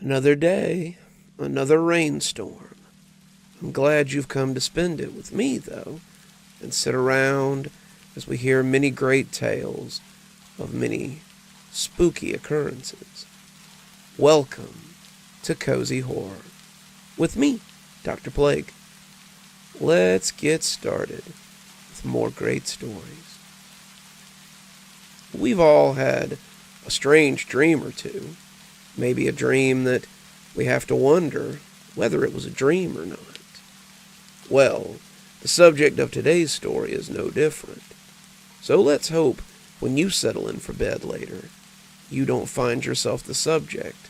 Another day, another rainstorm. I'm glad you've come to spend it with me, though, and sit around as we hear many great tales of many spooky occurrences. Welcome to Cozy Horror, with me, Dr. Plague. Let's get started with more great stories. We've all had a strange dream or two. Maybe a dream that we have to wonder whether it was a dream or not. Well, the subject of today's story is no different. So let's hope when you settle in for bed later, you don't find yourself the subject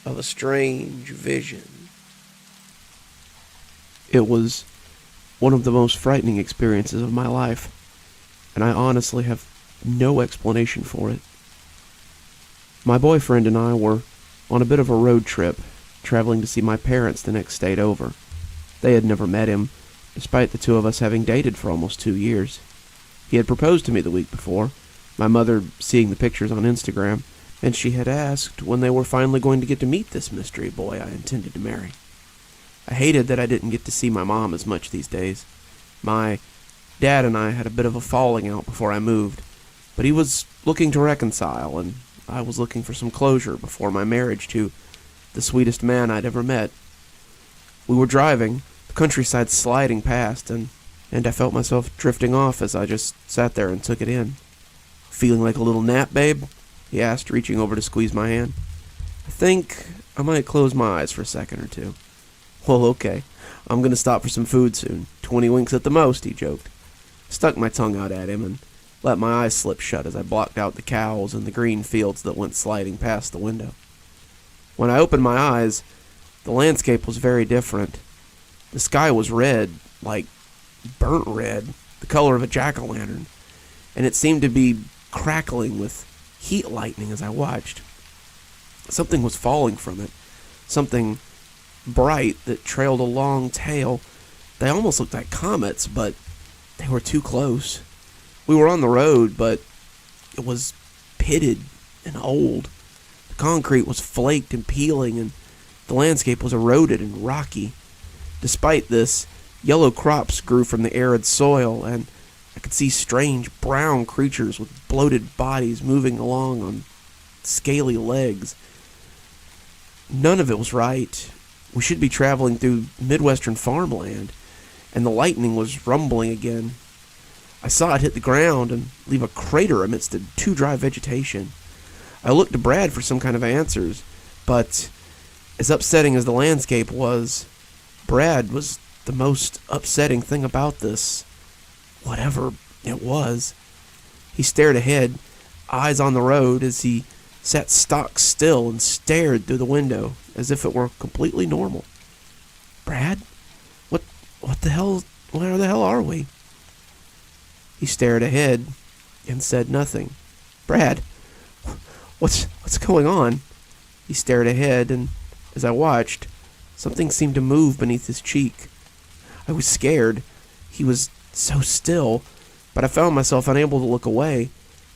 of a strange vision. It was one of the most frightening experiences of my life, and I honestly have no explanation for it. My boyfriend and I were on a bit of a road trip, traveling to see my parents the next state over. They had never met him, despite the two of us having dated for almost 2 years. He had proposed to me the week before, my mother seeing the pictures on Instagram, and she had asked when they were finally going to get to meet this mystery boy I intended to marry. I hated that I didn't get to see my mom as much these days. My dad and I had a bit of a falling out before I moved, but he was looking to reconcile, and I was looking for some closure before my marriage to the sweetest man I'd ever met. We were driving, the countryside sliding past, and I felt myself drifting off as I just sat there and took it in. "Feeling like a little nap, babe?" he asked, reaching over to squeeze my hand. "I think I might close my eyes for a second or two." "Well, okay. I'm going to stop for some food soon. 20 winks at the most," he joked. I stuck my tongue out at him and let my eyes slip shut as I blocked out the cows and the green fields that went sliding past the window. When I opened my eyes, the landscape was very different. The sky was red, like burnt red, the color of a jack-o'-lantern, and it seemed to be crackling with heat lightning as I watched. Something was falling from it, something bright that trailed a long tail. They almost looked like comets, but they were too close. We were on the road, but it was pitted and old. The concrete was flaked and peeling, and the landscape was eroded and rocky. Despite this, yellow crops grew from the arid soil, and I could see strange brown creatures with bloated bodies moving along on scaly legs. None of it was right. We should be traveling through Midwestern farmland, and the lightning was rumbling again. I saw it hit the ground and leave a crater amidst the too dry vegetation. I looked to Brad for some kind of answers, but as upsetting as the landscape was, Brad was the most upsetting thing about this, whatever it was. He stared ahead, eyes on the road, as he sat stock still and stared through the window as if it were completely normal. "Brad? What the hell, where the hell are we?" He stared ahead and said nothing. "Brad, what's going on?" He stared ahead, and as I watched, something seemed to move beneath his cheek. I was scared. He was so still, but I found myself unable to look away.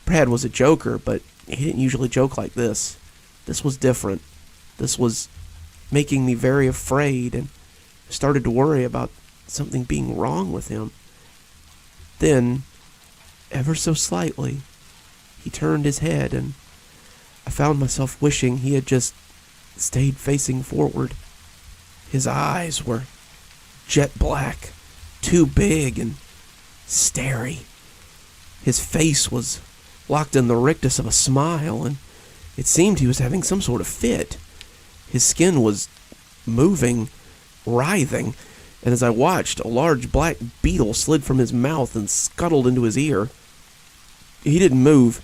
Brad was a joker, but he didn't usually joke like this. This was different. This was making me very afraid, and I started to worry about something being wrong with him. Then, ever so slightly, he turned his head, and I found myself wishing he had just stayed facing forward. His eyes were jet black, too big and starey. His face was locked in the rictus of a smile, and it seemed he was having some sort of fit. His skin was moving, writhing, and as I watched, a large black beetle slid from his mouth and scuttled into his ear. He didn't move.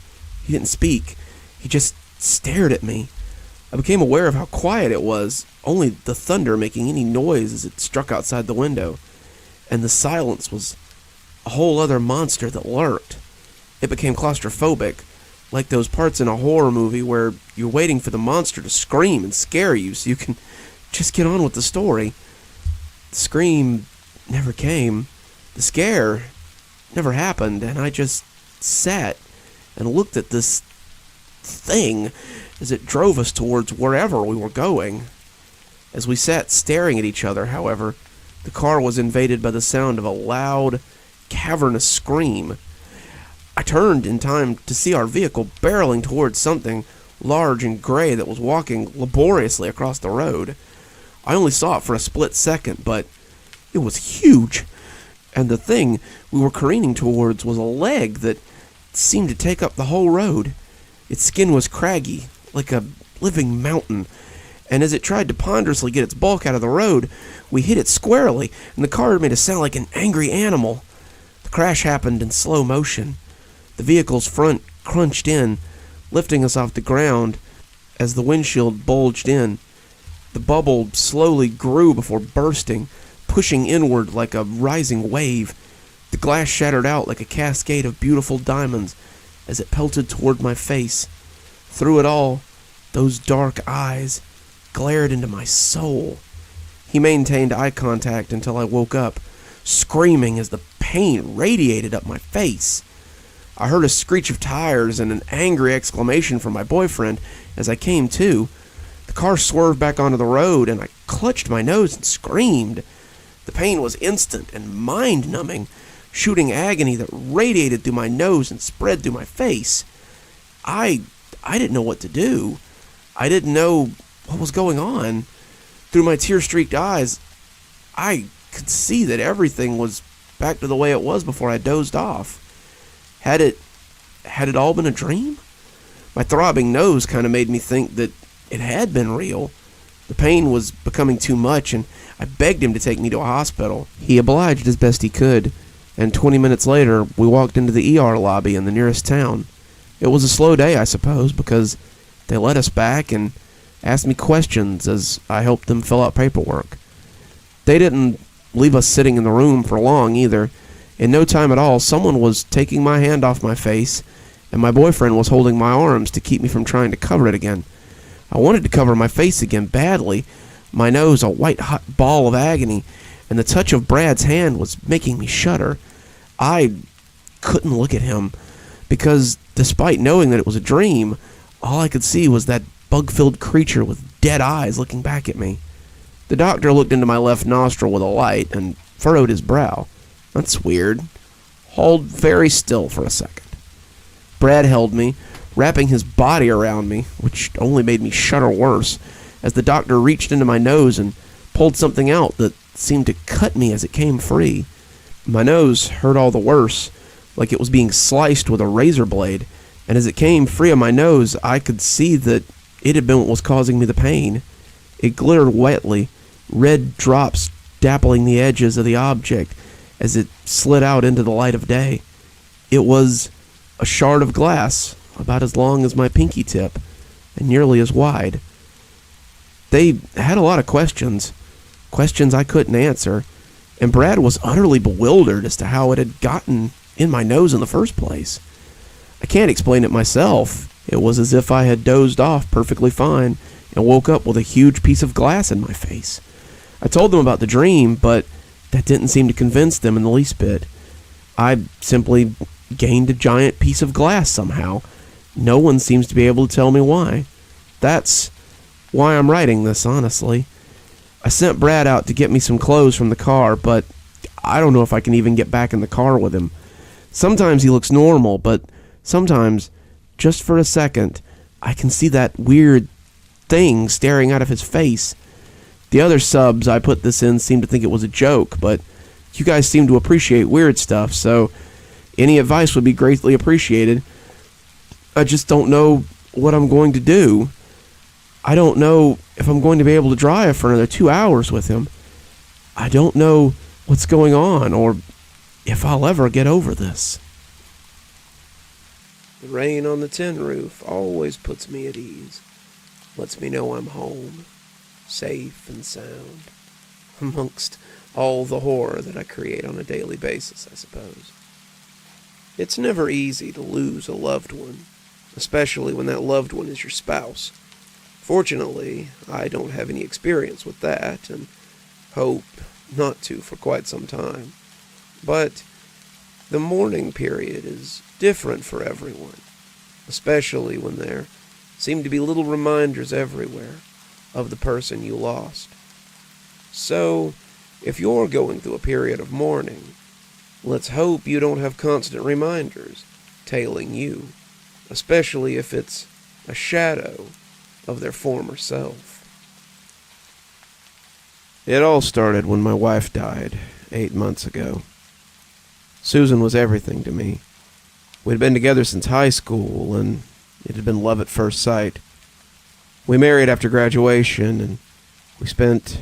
He didn't speak. He just stared at me. I became aware of how quiet it was, only the thunder making any noise as it struck outside the window, and the silence was a whole other monster that lurked. It became claustrophobic, like those parts in a horror movie where you're waiting for the monster to scream and scare you so you can just get on with the story. The scream never came. The scare never happened, and I just sat and looked at this thing as it drove us towards wherever we were going. As we sat staring at each other, however, the car was invaded by the sound of a loud, cavernous scream. I turned in time to see our vehicle barreling towards something large and gray that was walking laboriously across the road. I only saw it for a split second, but it was huge, and the thing we were careening towards was a leg that seemed to take up the whole road. Its skin was craggy, like a living mountain, and as it tried to ponderously get its bulk out of the road, we hit it squarely, and the car made a sound like an angry animal. The crash happened in slow motion. The vehicle's front crunched in, lifting us off the ground. As the windshield bulged in, the bubble slowly grew before bursting, pushing inward like a rising wave. The glass shattered out like a cascade of beautiful diamonds as it pelted toward my face. Through it all, those dark eyes glared into my soul. He maintained eye contact until I woke up, screaming as the pain radiated up my face. I heard a screech of tires and an angry exclamation from my boyfriend as I came to. The car swerved back onto the road, and I clutched my nose and screamed. The pain was instant and mind-numbing, shooting agony that radiated through my nose and spread through my face. I didn't know what to do. I didn't know what was going on. Through my tear-streaked eyes, I could see that everything was back to the way it was before I dozed off. Had it all been a dream? My throbbing nose kind of made me think that it had been real. The pain was becoming too much, and I begged him to take me to a hospital. He obliged as best he could, and 20 minutes later, we walked into the ER lobby in the nearest town. It was a slow day, I suppose, because they let us back and asked me questions as I helped them fill out paperwork. They didn't leave us sitting in the room for long either. In no time at all, someone was taking my hand off my face, and my boyfriend was holding my arms to keep me from trying to cover it again. I wanted to cover my face again badly, my nose a white-hot ball of agony, and the touch of Brad's hand was making me shudder. I couldn't look at him, because despite knowing that it was a dream, all I could see was that bug-filled creature with dead eyes looking back at me. The doctor looked into my left nostril with a light and furrowed his brow. That's weird. Hold very still for a second. Brad held me, wrapping his body around me, which only made me shudder worse, as the doctor reached into my nose and pulled something out that seemed to cut me as it came free. My nose hurt all the worse, like it was being sliced with a razor blade, and as it came free of my nose, I could see that it had been what was causing me the pain. It glittered wetly, red drops dappling the edges of the object as it slid out into the light of day. It was a shard of glass, about as long as my pinky tip, and nearly as wide. They had a lot of questions I couldn't answer, and Brad was utterly bewildered as to how it had gotten in my nose in the first place. I can't explain it myself. It was as if I had dozed off perfectly fine and woke up with a huge piece of glass in my face. I told them about the dream, but that didn't seem to convince them in the least bit. I simply gained a giant piece of glass somehow. No one seems to be able to tell me why. That's why I'm writing this, honestly. I sent Brad out to get me some clothes from the car, but I don't know if I can even get back in the car with him. Sometimes he looks normal, but sometimes, just for a second, I can see that weird thing staring out of his face. The other subs I put this in seem to think it was a joke, but you guys seem to appreciate weird stuff, so any advice would be greatly appreciated. I just don't know what I'm going to do. I don't know if I'm going to be able to drive for another 2 hours with him. I don't know what's going on, or if I'll ever get over this. The rain on the tin roof always puts me at ease. Lets me know I'm home, safe and sound, amongst all the horror that I create on a daily basis, I suppose. It's never easy to lose a loved one, especially when that loved one is your spouse. Fortunately, I don't have any experience with that, and hope not to for quite some time. But the mourning period is different for everyone, especially when they're seem to be little reminders everywhere of the person you lost. So, if you're going through a period of mourning, let's hope you don't have constant reminders tailing you, especially if it's a shadow of their former self. It all started when my wife died 8 months ago. Susan was everything to me. We'd been together since high school, and it had been love at first sight. We married after graduation, and we spent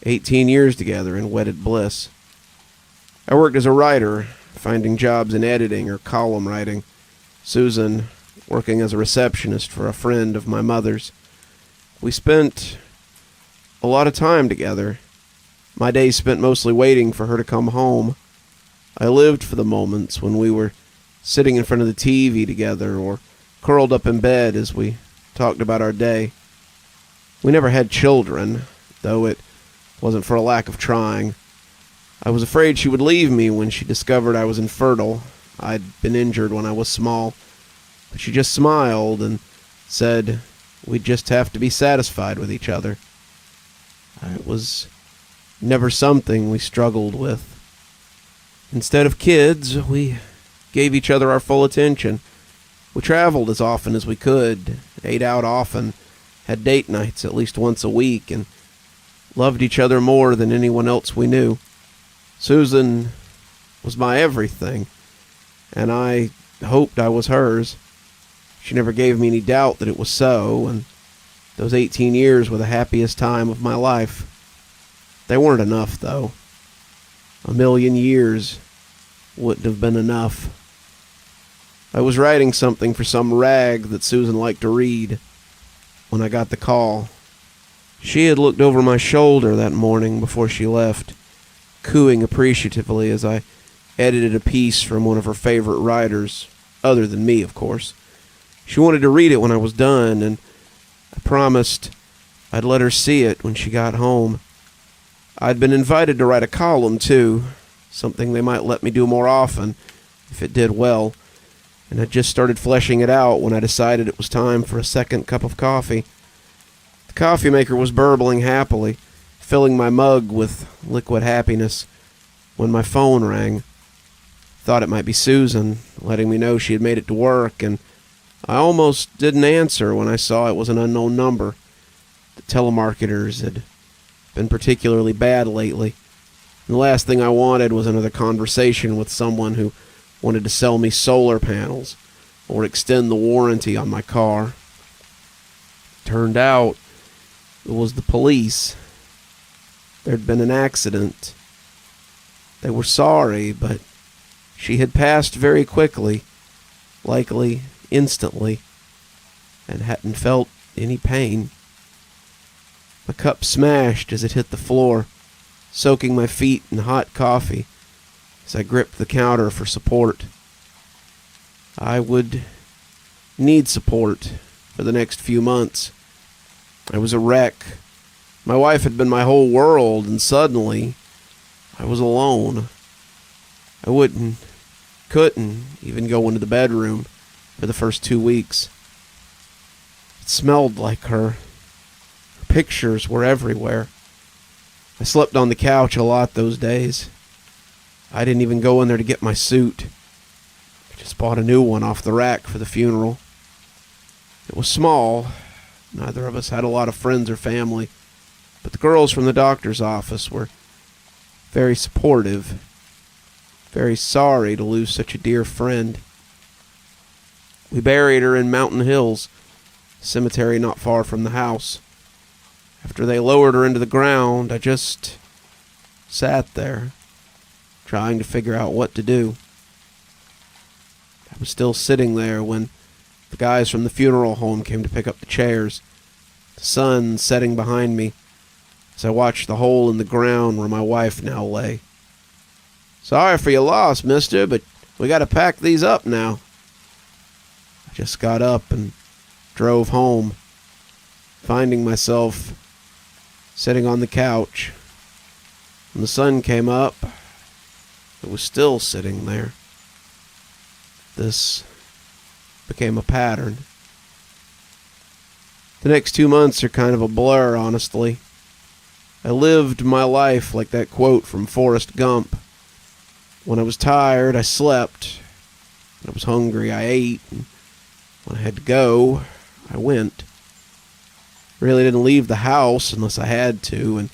18 years together in wedded bliss. I worked as a writer, finding jobs in editing or column writing. Susan working as a receptionist for a friend of my mother's. We spent a lot of time together. My days spent mostly waiting for her to come home. I lived for the moments when we were sitting in front of the TV together or curled up in bed as we talked about our day. We never had children, though it wasn't for a lack of trying. I was afraid she would leave me when she discovered I was infertile. I'd been injured when I was small. But she just smiled and said we'd just have to be satisfied with each other. It was never something we struggled with. Instead of kids, we gave each other our full attention. We traveled as often as we could, ate out often, had date nights at least once a week, and loved each other more than anyone else we knew. Susan was my everything, and I hoped I was hers. She never gave me any doubt that it was so, and those 18 years were the happiest time of my life. They weren't enough, though. 1,000,000 years wouldn't have been enough. I was writing something for some rag that Susan liked to read when I got the call. She had looked over my shoulder that morning before she left, cooing appreciatively as I edited a piece from one of her favorite writers, other than me, of course. She wanted to read it when I was done, and I promised I'd let her see it when she got home. I'd been invited to write a column, too, something they might let me do more often if it did well, and I'd just started fleshing it out when I decided it was time for a second cup of coffee. The coffee maker was burbling happily, filling my mug with liquid happiness, when my phone rang. Thought it might be Susan, letting me know she had made it to work, and I almost didn't answer when I saw it was an unknown number. The telemarketers had been particularly bad lately. And the last thing I wanted was another conversation with someone who wanted to sell me solar panels or extend the warranty on my car. Turned out it was the police. There'd been an accident. They were sorry, but she had passed very quickly, likely instantly, and hadn't felt any pain. My cup smashed as it hit the floor, soaking my feet in hot coffee as I gripped the counter for support. I would need support for the next few months. I was a wreck. My wife had been my whole world, and suddenly I was alone. I couldn't even go into the bedroom for the first 2 weeks. It smelled like her. Her pictures were everywhere. I slept on the couch a lot those days. I didn't even go in there to get my suit. I just bought a new one off the rack for the funeral. It was small. Neither of us had a lot of friends or family, but the girls from the doctor's office were very supportive, very sorry to lose such a dear friend. We buried her in Mountain Hills, a cemetery not far from the house. After they lowered her into the ground, I just sat there, trying to figure out what to do. I was still sitting there when the guys from the funeral home came to pick up the chairs, the sun setting behind me as I watched the hole in the ground where my wife now lay. "Sorry for your loss, mister, but we gotta pack these up now." I just got up and drove home, finding myself sitting on the couch. When the sun came up, it was still sitting there. This became a pattern. The next 2 months are kind of a blur, honestly. I lived my life like that quote from Forrest Gump. When I was tired, I slept. When I was hungry, I ate. And when I had to go, I went. Really didn't leave the house unless I had to, and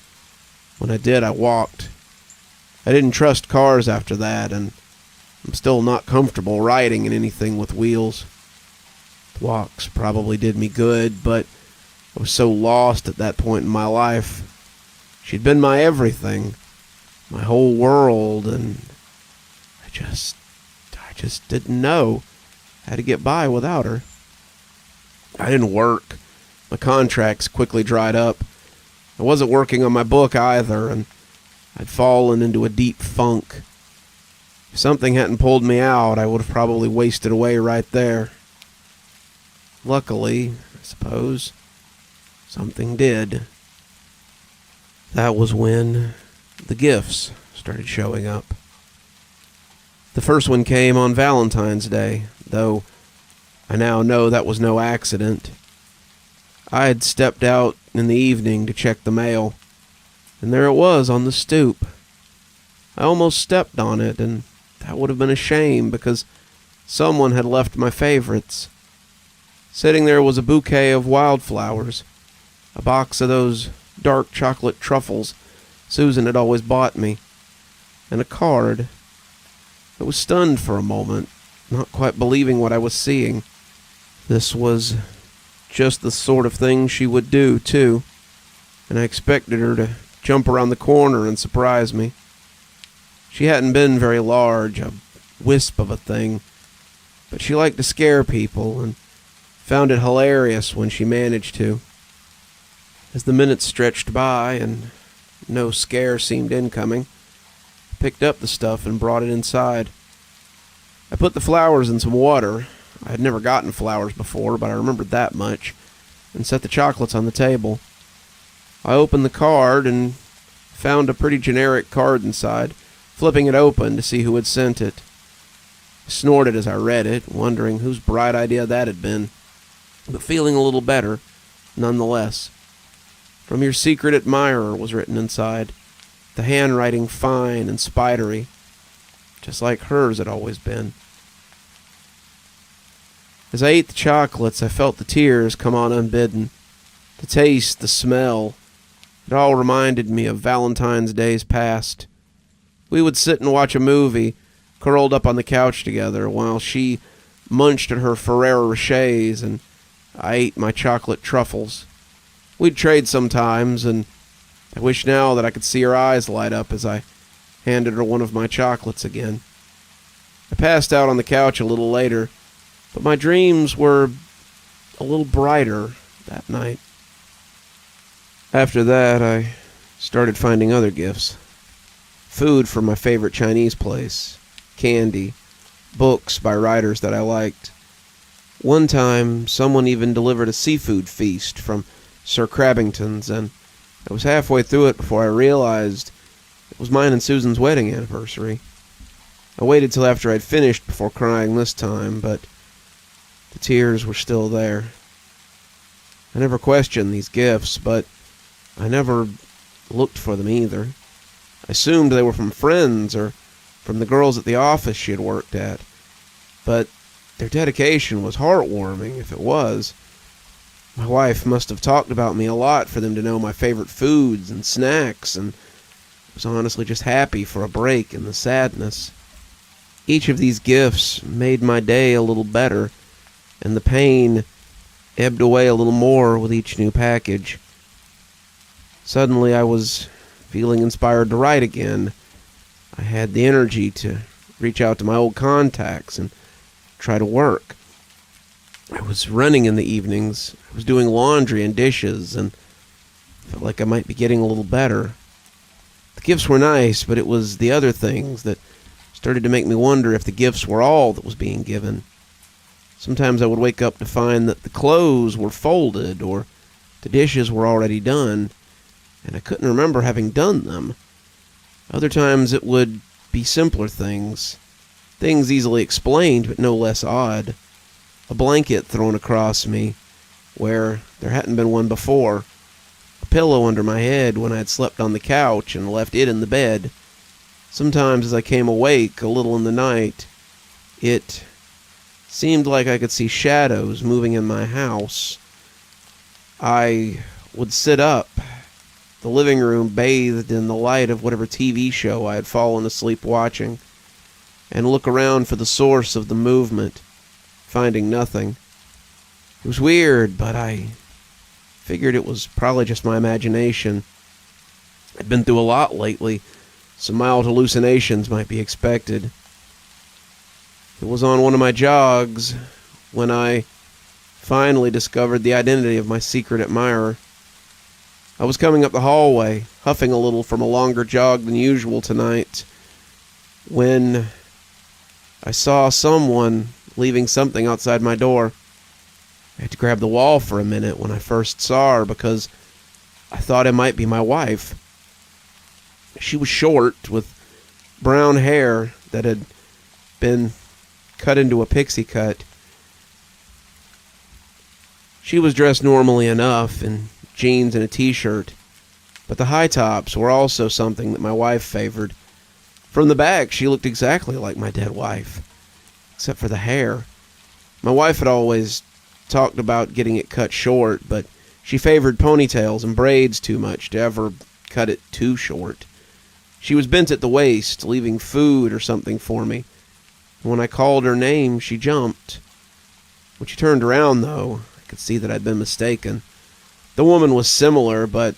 when I did, I walked. I didn't trust cars after that, and I'm still not comfortable riding in anything with wheels. The walks probably did me good, but I was so lost at that point in my life. She'd been my everything, my whole world, and I just didn't know how to get by without her. I didn't work. My contracts quickly dried up. I wasn't working on my book either, and I'd fallen into a deep funk. If something hadn't pulled me out, I would have probably wasted away right there. Luckily, I suppose, something did. That was when the gifts started showing up. The first one came on Valentine's Day, though I now know that was no accident. I had stepped out in the evening to check the mail, and there it was on the stoop. I almost stepped on it, and that would have been a shame because someone had left my favorites. Sitting there was a bouquet of wildflowers, a box of those dark chocolate truffles Susan had always bought me, and a card. I was stunned for a moment, not quite believing what I was seeing. This was just the sort of thing she would do, too, and I expected her to jump around the corner and surprise me. She hadn't been very large, a wisp of a thing, but she liked to scare people and found it hilarious when she managed to. As the minutes stretched by and no scare seemed incoming, I picked up the stuff and brought it inside. I put the flowers in some water. I had never gotten flowers before, but I remembered that much, and set the chocolates on the table. I opened the card and found a pretty generic card inside, flipping it open to see who had sent it. I snorted as I read it, wondering whose bright idea that had been, but feeling a little better, nonetheless. From your secret admirer was written inside, the handwriting fine and spidery, just like hers had always been. As I ate the chocolates, I felt the tears come on unbidden. The taste, the smell, it all reminded me of Valentine's days past. We would sit and watch a movie, curled up on the couch together, while she munched at her Ferrero Rochers and I ate my chocolate truffles. We'd trade sometimes, and I wish now that I could see her eyes light up as I handed her one of my chocolates again. I passed out on the couch a little later, but my dreams were a little brighter that night. After that, I started finding other gifts. Food from my favorite Chinese place, candy, books by writers that I liked. One time, someone even delivered a seafood feast from Sir Crabbington's, and I was halfway through it before I realized it was mine and Susan's wedding anniversary. I waited till after I'd finished before crying this time, but the tears were still there. I never questioned these gifts, but I never looked for them either. I assumed they were from friends or from the girls at the office she had worked at, but their dedication was heartwarming if it was. My wife must have talked about me a lot for them to know my favorite foods and snacks, and I was honestly just happy for a break in the sadness. Each of these gifts made my day a little better, and the pain ebbed away a little more with each new package. Suddenly I was feeling inspired to write again. I had the energy to reach out to my old contacts and try to work. I was running in the evenings. I was doing laundry and dishes, and felt like I might be getting a little better. The gifts were nice, but it was the other things that started to make me wonder if the gifts were all that was being given. Sometimes I would wake up to find that the clothes were folded or the dishes were already done, and I couldn't remember having done them. Other times it would be simpler things easily explained but no less odd. A blanket thrown across me, where there hadn't been one before, a pillow under my head when I had slept on the couch and left it in the bed. Sometimes as I came awake a little in the night, it seemed like I could see shadows moving in my house. I would sit up, the living room bathed in the light of whatever TV show I had fallen asleep watching, and look around for the source of the movement, finding nothing. It was weird, but I figured it was probably just my imagination. I'd been through a lot lately. Some mild hallucinations might be expected. It was on one of my jogs when I finally discovered the identity of my secret admirer. I was coming up the hallway, huffing a little from a longer jog than usual tonight, when I saw someone leaving something outside my door. I had to grab the wall for a minute when I first saw her because I thought it might be my wife. She was short, with brown hair that had been cut into a pixie cut. She was dressed normally enough in jeans and a t-shirt, but the high tops were also something that my wife favored. From the back, she looked exactly like my dead wife, except for the hair. My wife had always talked about getting it cut short, but she favored ponytails and braids too much to ever cut it too short. She was bent at the waist, leaving food or something for me. When I called her name, she jumped. When she turned around, though, I could see that I'd been mistaken. The woman was similar, but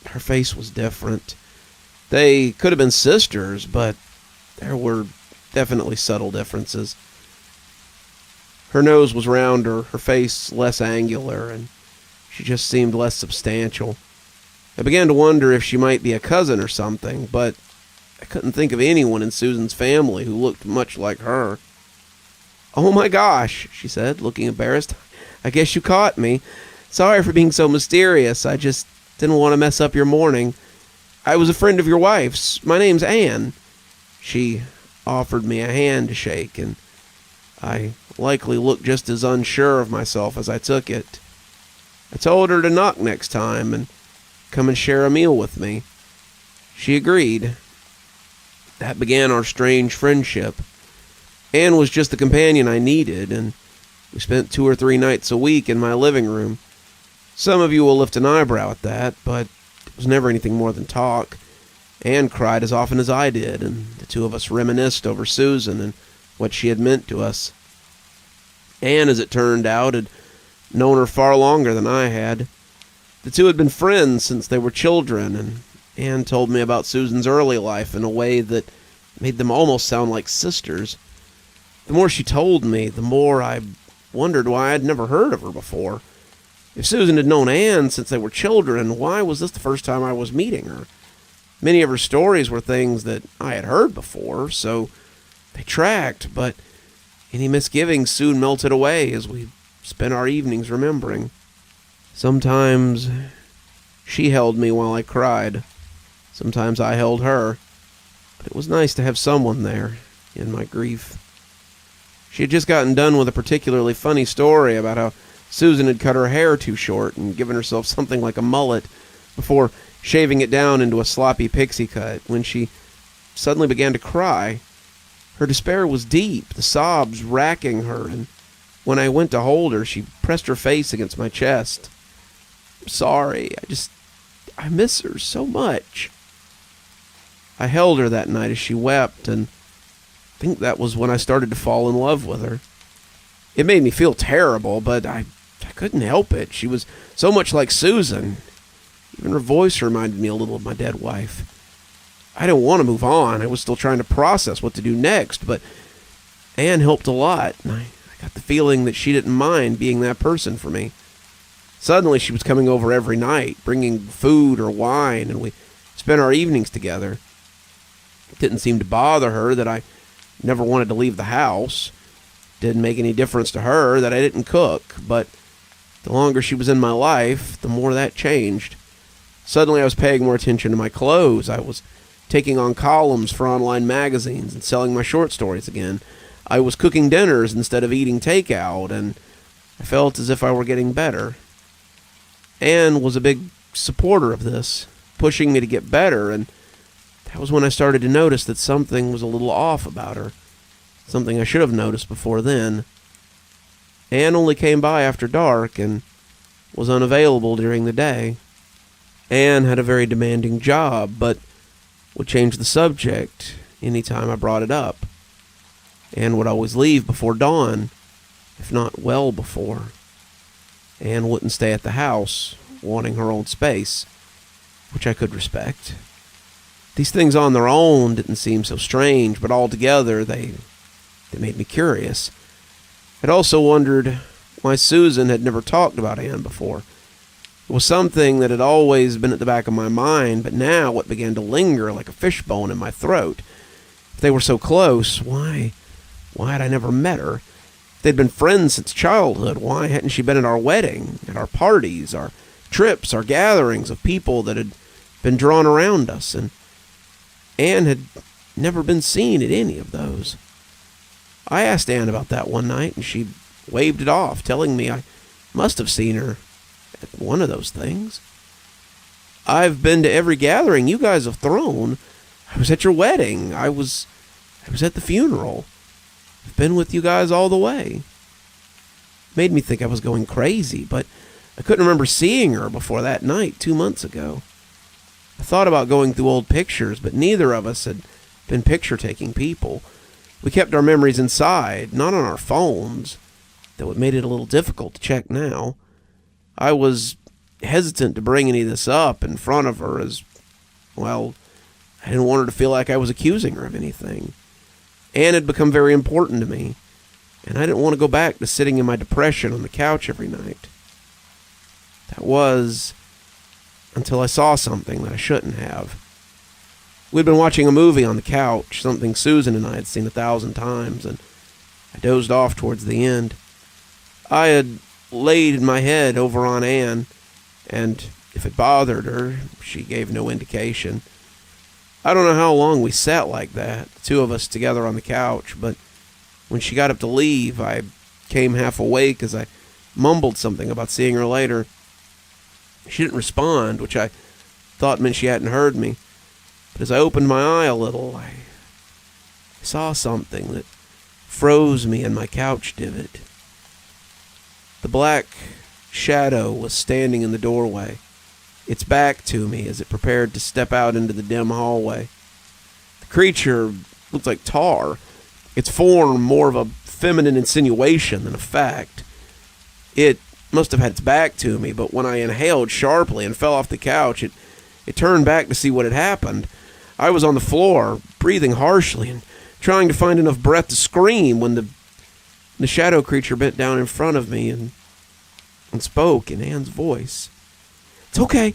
her face was different. They could have been sisters, but there were definitely subtle differences. Her nose was rounder, her face less angular, and she just seemed less substantial. I began to wonder if she might be a cousin or something, but I couldn't think of anyone in Susan's family who looked much like her. "Oh my gosh," she said, looking embarrassed. "I guess you caught me. Sorry for being so mysterious. I just didn't want to mess up your morning. I was a friend of your wife's. My name's Anne." She offered me a hand to shake, and I likely looked just as unsure of myself as I took it. I told her to knock next time and come and share a meal with me. She agreed. That began our strange friendship. Anne was just the companion I needed, and we spent 2 or 3 nights a week in my living room. Some of you will lift an eyebrow at that, but it was never anything more than talk. Anne cried as often as I did, and the two of us reminisced over Susan and what she had meant to us. Anne, as it turned out, had known her far longer than I had. The two had been friends since they were children, and Anne told me about Susan's early life in a way that made them almost sound like sisters. The more she told me, the more I wondered why I'd never heard of her before. If Susan had known Anne since they were children, why was this the first time I was meeting her? Many of her stories were things that I had heard before, so they tracked, but any misgivings soon melted away as we spent our evenings remembering. Sometimes she held me while I cried. Sometimes I held her, but it was nice to have someone there in my grief. She had just gotten done with a particularly funny story about how Susan had cut her hair too short and given herself something like a mullet before shaving it down into a sloppy pixie cut when she suddenly began to cry. Her despair was deep, the sobs racking her, and when I went to hold her, she pressed her face against my chest. "I'm sorry, I miss her so much." I held her that night as she wept, and I think that was when I started to fall in love with her. It made me feel terrible, but I couldn't help it. She was so much like Susan. Even her voice reminded me a little of my dead wife. I didn't want to move on. I was still trying to process what to do next, but Anne helped a lot, and I got the feeling that she didn't mind being that person for me. Suddenly, she was coming over every night, bringing food or wine, and we spent our evenings together. It didn't seem to bother her that I never wanted to leave the house. It didn't make any difference to her that I didn't cook, but the longer she was in my life, the more that changed. Suddenly, I was paying more attention to my clothes. I was taking on columns for online magazines and selling my short stories again. I was cooking dinners instead of eating takeout, and I felt as if I were getting better. Anne was a big supporter of this, pushing me to get better, and that was when I started to notice that something was a little off about her. Something I should have noticed before then. Anne only came by after dark and was unavailable during the day. Anne had a very demanding job, but would change the subject any time I brought it up. Anne would always leave before dawn, if not well before. Anne wouldn't stay at the house, wanting her own space, which I could respect. These things on their own didn't seem so strange, but altogether they made me curious. I'd also wondered why Susan had never talked about Anne before. It was something that had always been at the back of my mind, but now it began to linger like a fishbone in my throat. If they were so close, why had I never met her? If they'd been friends since childhood, why hadn't she been at our wedding, at our parties, our trips, our gatherings of people that had been drawn around us? And Anne had never been seen at any of those. I asked Anne about that one night, and she waved it off, telling me I must have seen her at one of those things. I've been to every gathering you guys have thrown. I was at your wedding. I was at the funeral. I've been with you guys all the way. Made me think I was going crazy, but I couldn't remember seeing her before that night 2 months ago. I thought about going through old pictures, but neither of us had been picture-taking people. We kept our memories inside, not on our phones, though it made it a little difficult to check now. I was hesitant to bring any of this up in front of her as, well, I didn't want her to feel like I was accusing her of anything. Anne had become very important to me, and I didn't want to go back to sitting in my depression on the couch every night. That was until I saw something that I shouldn't have. We'd been watching a movie on the couch, something Susan and I had seen 1,000 times, and I dozed off towards the end. I had laid my head over on Anne, and if it bothered her, she gave no indication. I don't know how long we sat like that, the two of us together on the couch, but when she got up to leave, I came half awake as I mumbled something about seeing her later. She didn't respond, which I thought meant she hadn't heard me. But as I opened my eye a little, I saw something that froze me in my couch divot. The black shadow was standing in the doorway, its back to me as it prepared to step out into the dim hallway. The creature looked like tar, its form more of a feminine insinuation than a fact. It must have had its back to me, but when I inhaled sharply and fell off the couch, it turned back to see what had happened. I was on the floor, breathing harshly and trying to find enough breath to scream when the shadow creature bent down in front of me and spoke in Anne's voice. It's okay.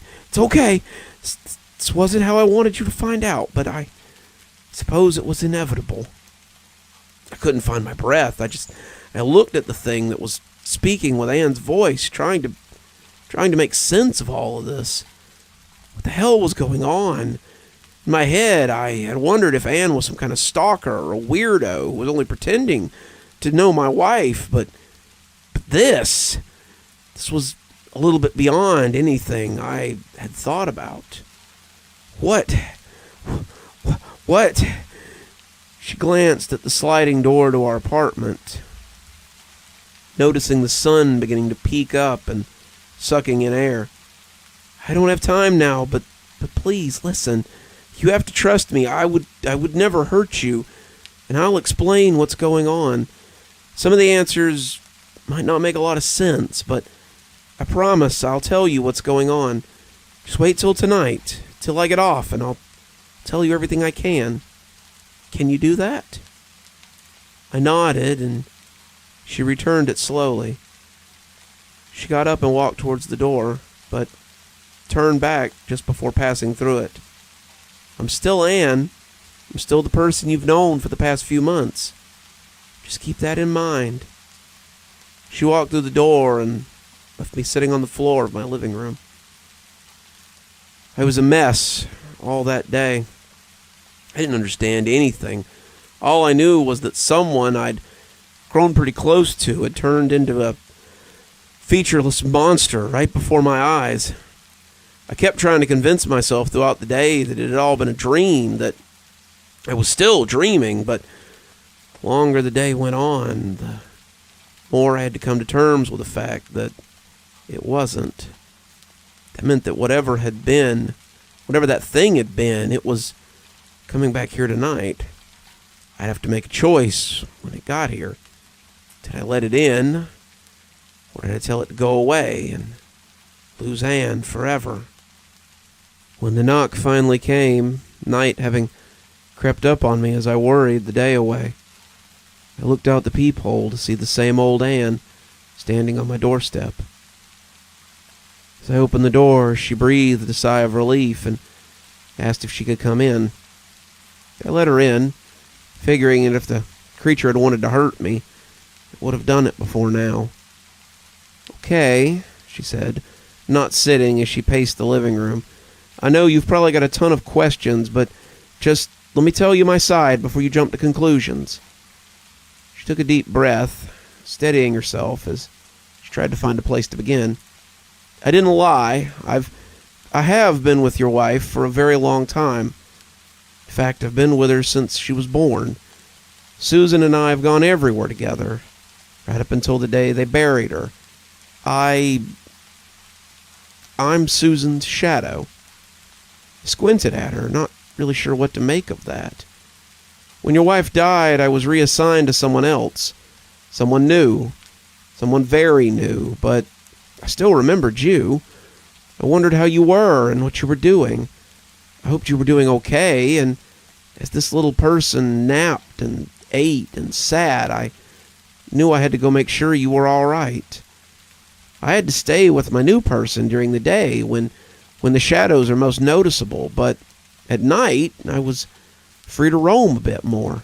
This wasn't how I wanted you to find out, but I suppose it was inevitable. I couldn't find my breath. I looked at the thing that was speaking with Anne's voice, trying to make sense of all of this. What the hell was going on? In my head, I had wondered if Anne was some kind of stalker or a weirdo who was only pretending to know my wife, but this was a little bit beyond anything I had thought about. What? She glanced at the sliding door to our apartment, noticing the sun beginning to peek up and sucking in air. I don't have time now, but please listen. You have to trust me. I would never hurt you, and I'll explain what's going on. Some of the answers might not make a lot of sense, but I promise I'll tell you what's going on. Just wait till tonight, till I get off, and I'll tell you everything I can. Can you do that? I nodded, and she returned it slowly. She got up and walked towards the door, but turned back just before passing through it. I'm still Anne. I'm still the person you've known for the past few months. Just keep that in mind. She walked through the door and left me sitting on the floor of my living room. I was a mess all that day. I didn't understand anything. All I knew was that someone I'd grown pretty close to had turned into a featureless monster right before my eyes. I kept trying to convince myself throughout the day that it had all been a dream, that I was still dreaming, but the longer the day went on, the more I had to come to terms with the fact that it wasn't. That meant that whatever that thing had been, it was coming back here tonight. I'd have to make a choice when it got here. Did I let it in, or did I tell it to go away and lose Anne forever? When the knock finally came, night having crept up on me as I worried the day away, I looked out the peephole to see the same old Anne standing on my doorstep. As I opened the door, she breathed a sigh of relief and asked if she could come in. I let her in, figuring that if the creature had wanted to hurt me, it would have done it before now. "Okay," she said, not sitting as she paced the living room. "I know you've probably got a ton of questions, but just let me tell you my side before you jump to conclusions." She took a deep breath, steadying herself as she tried to find a place to begin. "I didn't lie. I have been with your wife for a very long time. In fact, I've been with her since she was born. Susan and I have gone everywhere together, right up until the day they buried her. I'm Susan's shadow." I squinted at her, not really sure what to make of that. "When your wife died, I was reassigned to someone else. Someone new. Someone very new, but I still remembered you. I wondered how you were and what you were doing. I hoped you were doing okay, and as this little person napped and ate and sat, I knew I had to go make sure you were all right. I had to stay with my new person during the day when the shadows are most noticeable, but at night I was free to roam a bit more.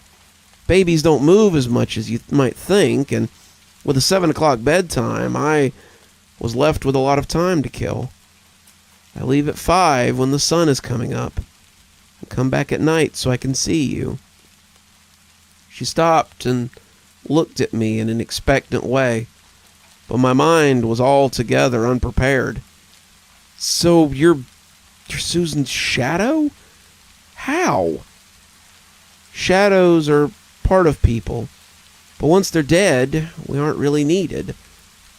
Babies don't move as much as you might think, and with a 7 o'clock bedtime, I was left with a lot of time to kill. I leave at 5 when the sun is coming up, and come back at night so I can see you." She stopped and looked at me in an expectant way, but my mind was altogether unprepared. "So you're Susan's shadow? How?" "Shadows are part of people, but once they're dead, we aren't really needed.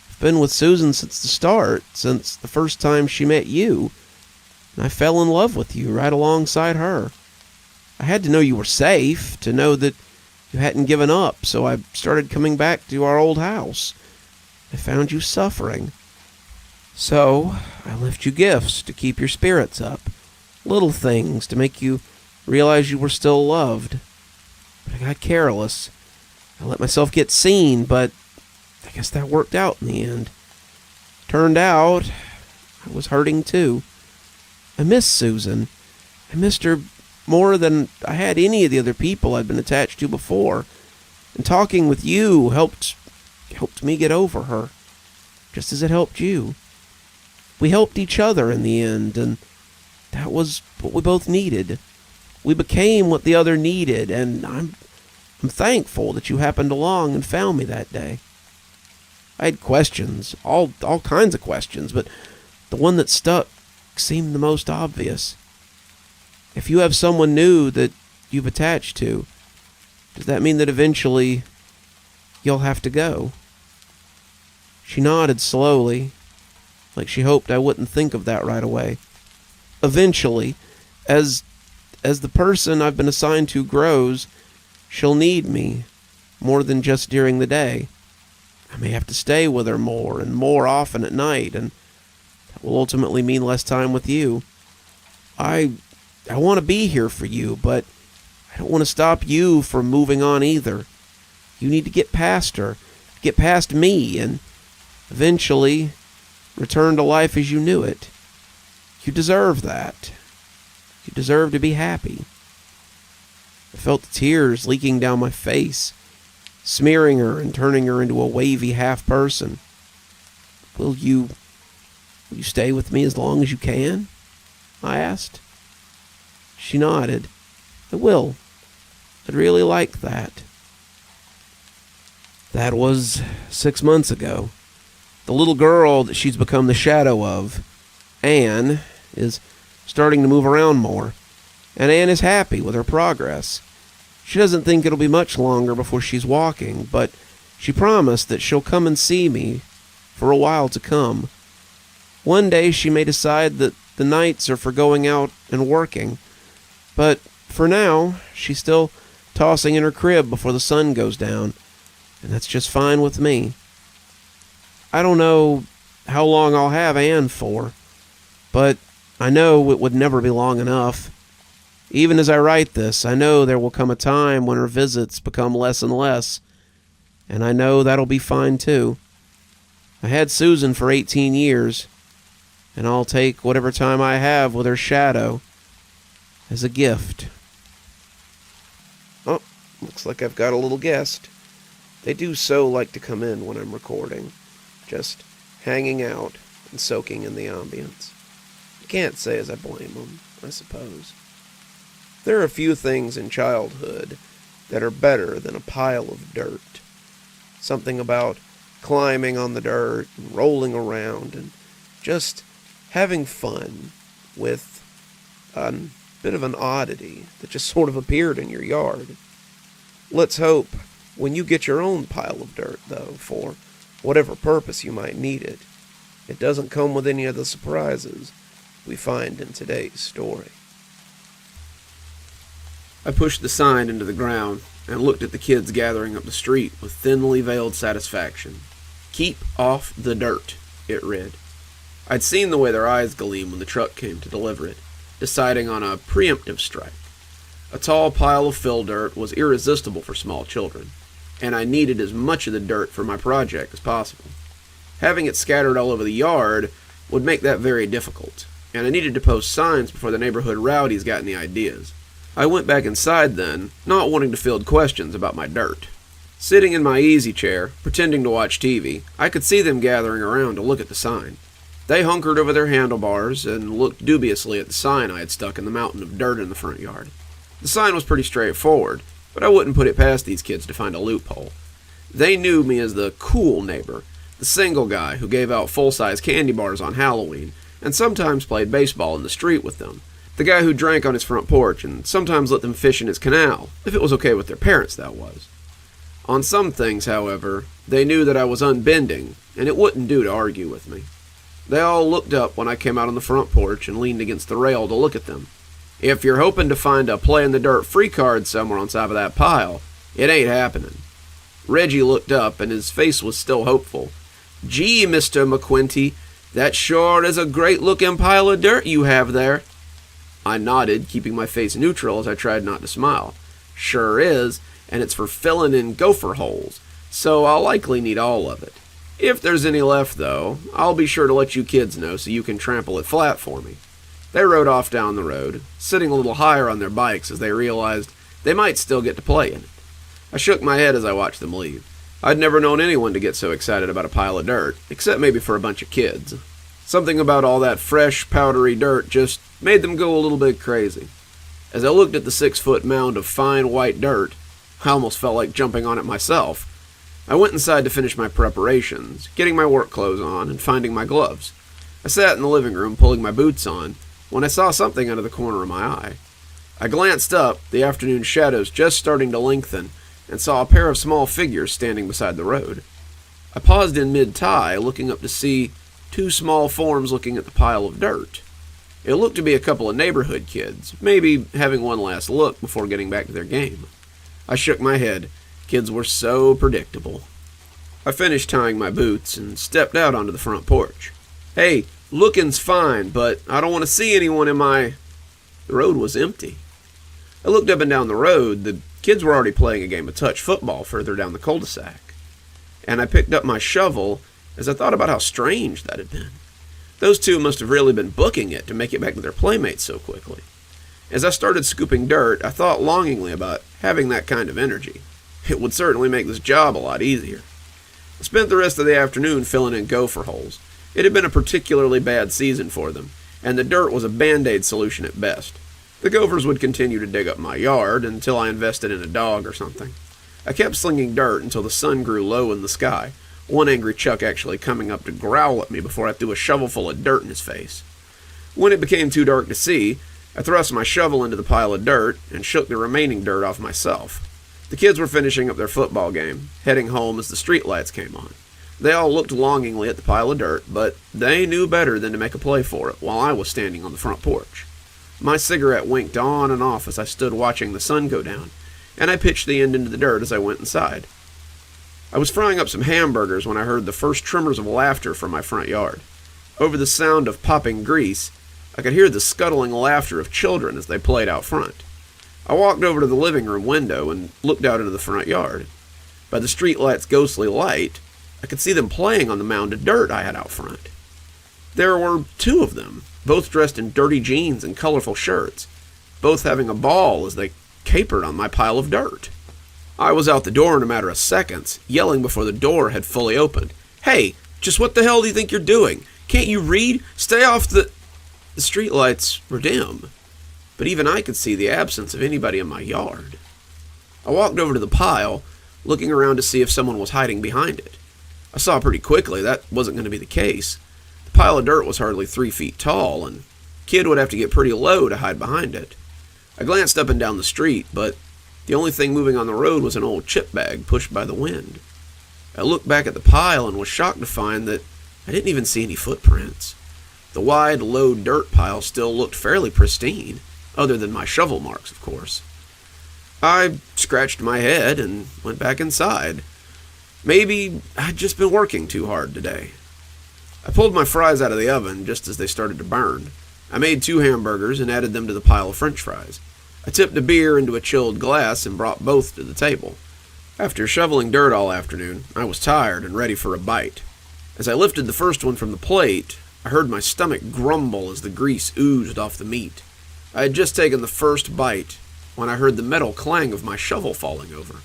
I've been with Susan since the start, since the first time she met you, and I fell in love with you right alongside her. I had to know you were safe, to know that you hadn't given up, so I started coming back to our old house. I found you suffering. So I left you gifts to keep your spirits up, little things to make you realize you were still loved. But I got careless. I let myself get seen, but I guess that worked out in the end. Turned out, I was hurting too. I missed Susan. I missed her more than I had any of the other people I'd been attached to before. And talking with you helped me get over her, just as it helped you. We helped each other in the end, and that was what we both needed. We became what the other needed, and I'm thankful that you happened along and found me that day. I had questions, all kinds of questions, but the one that stuck seemed the most obvious. If you have someone new that you've attached to, does that mean that eventually you'll have to go?" She nodded slowly, like she hoped I wouldn't think of that right away. "Eventually, as the person I've been assigned to grows, she'll need me more than just during the day. I may have to stay with her more and more often at night, and that will ultimately mean less time with you. I want to be here for you, but I don't want to stop you from moving on either. You need to get past her, get past me, and eventually return to life as you knew it. You deserve that. You deserve to be happy." I felt the tears leaking down my face, smearing her and turning her into a wavy half-person. Will you stay with me as long as you can?" I asked. She nodded. "I will. I'd really like that." That was 6 months ago. The little girl that she's become the shadow of, Anne, is starting to move around more, and Anne is happy with her progress. She doesn't think it'll be much longer before she's walking, but she promised that she'll come and see me for a while to come. One day she may decide that the nights are for going out and working, but for now, she's still tossing in her crib before the sun goes down, and that's just fine with me. I don't know how long I'll have Anne for, but I know it would never be long enough. Even as I write this, I know there will come a time when her visits become less and less, and I know that'll be fine too. I had Susan for 18 years, and I'll take whatever time I have with her shadow as a gift. Oh, looks like I've got a little guest. They do so like to come in when I'm recording, just hanging out and soaking in the ambience. You can't say as I blame them, I suppose. There are a few things in childhood that are better than a pile of dirt. Something about climbing on the dirt and rolling around and just having fun with a bit of an oddity that just sort of appeared in your yard. Let's hope when you get your own pile of dirt, though, for whatever purpose you might need it, it doesn't come with any of the surprises we find in today's story. I pushed the sign into the ground and looked at the kids gathering up the street with thinly veiled satisfaction. "Keep off the dirt," it read. I'd seen the way their eyes gleamed when the truck came to deliver it, deciding on a preemptive strike. A tall pile of fill dirt was irresistible for small children, and I needed as much of the dirt for my project as possible. Having it scattered all over the yard would make that very difficult, and I needed to post signs before the neighborhood rowdies got any ideas. I went back inside then, not wanting to field questions about my dirt. Sitting in my easy chair, pretending to watch TV, I could see them gathering around to look at the sign. They hunkered over their handlebars and looked dubiously at the sign I had stuck in the mountain of dirt in the front yard. The sign was pretty straightforward, but I wouldn't put it past these kids to find a loophole. They knew me as the cool neighbor, the single guy who gave out full-size candy bars on Halloween and sometimes played baseball in the street with them. The guy who drank on his front porch and sometimes let them fish in his canal, if it was okay with their parents, that was. On some things, however, they knew that I was unbending, and it wouldn't do to argue with me. They all looked up when I came out on the front porch and leaned against the rail to look at them. If you're hoping to find a play-in-the-dirt free card somewhere on top of that pile, it ain't happening. Reggie looked up, and his face was still hopeful. "Gee, Mr. McQuinty, that sure is a great-looking pile of dirt you have there." I nodded, keeping my face neutral as I tried not to smile. "Sure is, and it's for filling in gopher holes, so I'll likely need all of it. If there's any left, though, I'll be sure to let you kids know so you can trample it flat for me." They rode off down the road, sitting a little higher on their bikes as they realized they might still get to play in it. I shook my head as I watched them leave. I'd never known anyone to get so excited about a pile of dirt, except maybe for a bunch of kids. Something about all that fresh, powdery dirt just made them go a little bit crazy. As I looked at the 6-foot mound of fine white dirt, I almost felt like jumping on it myself. I went inside to finish my preparations, getting my work clothes on and finding my gloves. I sat in the living room pulling my boots on when I saw something out of the corner of my eye. I glanced up, the afternoon shadows just starting to lengthen, and saw a pair of small figures standing beside the road. I paused in mid-tie, looking up to see two small forms looking at the pile of dirt. It looked to be a couple of neighborhood kids, maybe having one last look before getting back to their game. I shook my head. Kids were so predictable. I finished tying my boots and stepped out onto the front porch. "Hey, looking's fine, but I don't want to see anyone in my..." The road was empty. I looked up and down the road. The kids were already playing a game of touch football further down the cul-de-sac. And I picked up my shovel as I thought about how strange that had been. Those two must have really been booking it to make it back to their playmates so quickly. As I started scooping dirt, I thought longingly about having that kind of energy. It would certainly make this job a lot easier. I spent the rest of the afternoon filling in gopher holes. It had been a particularly bad season for them, and the dirt was a band-aid solution at best. The gophers would continue to dig up my yard until I invested in a dog or something. I kept slinging dirt until the sun grew low in the sky, one angry Chuck actually coming up to growl at me before I threw a shovel full of dirt in his face. When it became too dark to see, I thrust my shovel into the pile of dirt and shook the remaining dirt off myself. The kids were finishing up their football game, heading home as the streetlights came on. They all looked longingly at the pile of dirt, but they knew better than to make a play for it while I was standing on the front porch. My cigarette winked on and off as I stood watching the sun go down, and I pitched the end into the dirt as I went inside. I was frying up some hamburgers when I heard the first tremors of laughter from my front yard. Over the sound of popping grease, I could hear the scuttling laughter of children as they played out front. I walked over to the living room window and looked out into the front yard. By the streetlight's ghostly light, I could see them playing on the mound of dirt I had out front. There were two of them, both dressed in dirty jeans and colorful shirts, both having a ball as they capered on my pile of dirt. I was out the door in a matter of seconds, yelling before the door had fully opened. "Hey, just what the hell do you think you're doing? Can't you read? Stay off the..." The streetlights were dim, but even I could see the absence of anybody in my yard. I walked over to the pile, looking around to see if someone was hiding behind it. I saw pretty quickly that wasn't going to be the case. The pile of dirt was hardly 3 feet tall, and a kid would have to get pretty low to hide behind it. I glanced up and down the street, but the only thing moving on the road was an old chip bag pushed by the wind. I looked back at the pile and was shocked to find that I didn't even see any footprints. The wide, low dirt pile still looked fairly pristine, other than my shovel marks, of course. I scratched my head and went back inside. Maybe I'd just been working too hard today. I pulled my fries out of the oven just as they started to burn. I made 2 hamburgers and added them to the pile of french fries. I tipped a beer into a chilled glass and brought both to the table. After shoveling dirt all afternoon, I was tired and ready for a bite. As I lifted the first one from the plate, I heard my stomach grumble as the grease oozed off the meat. I had just taken the first bite when I heard the metal clang of my shovel falling over.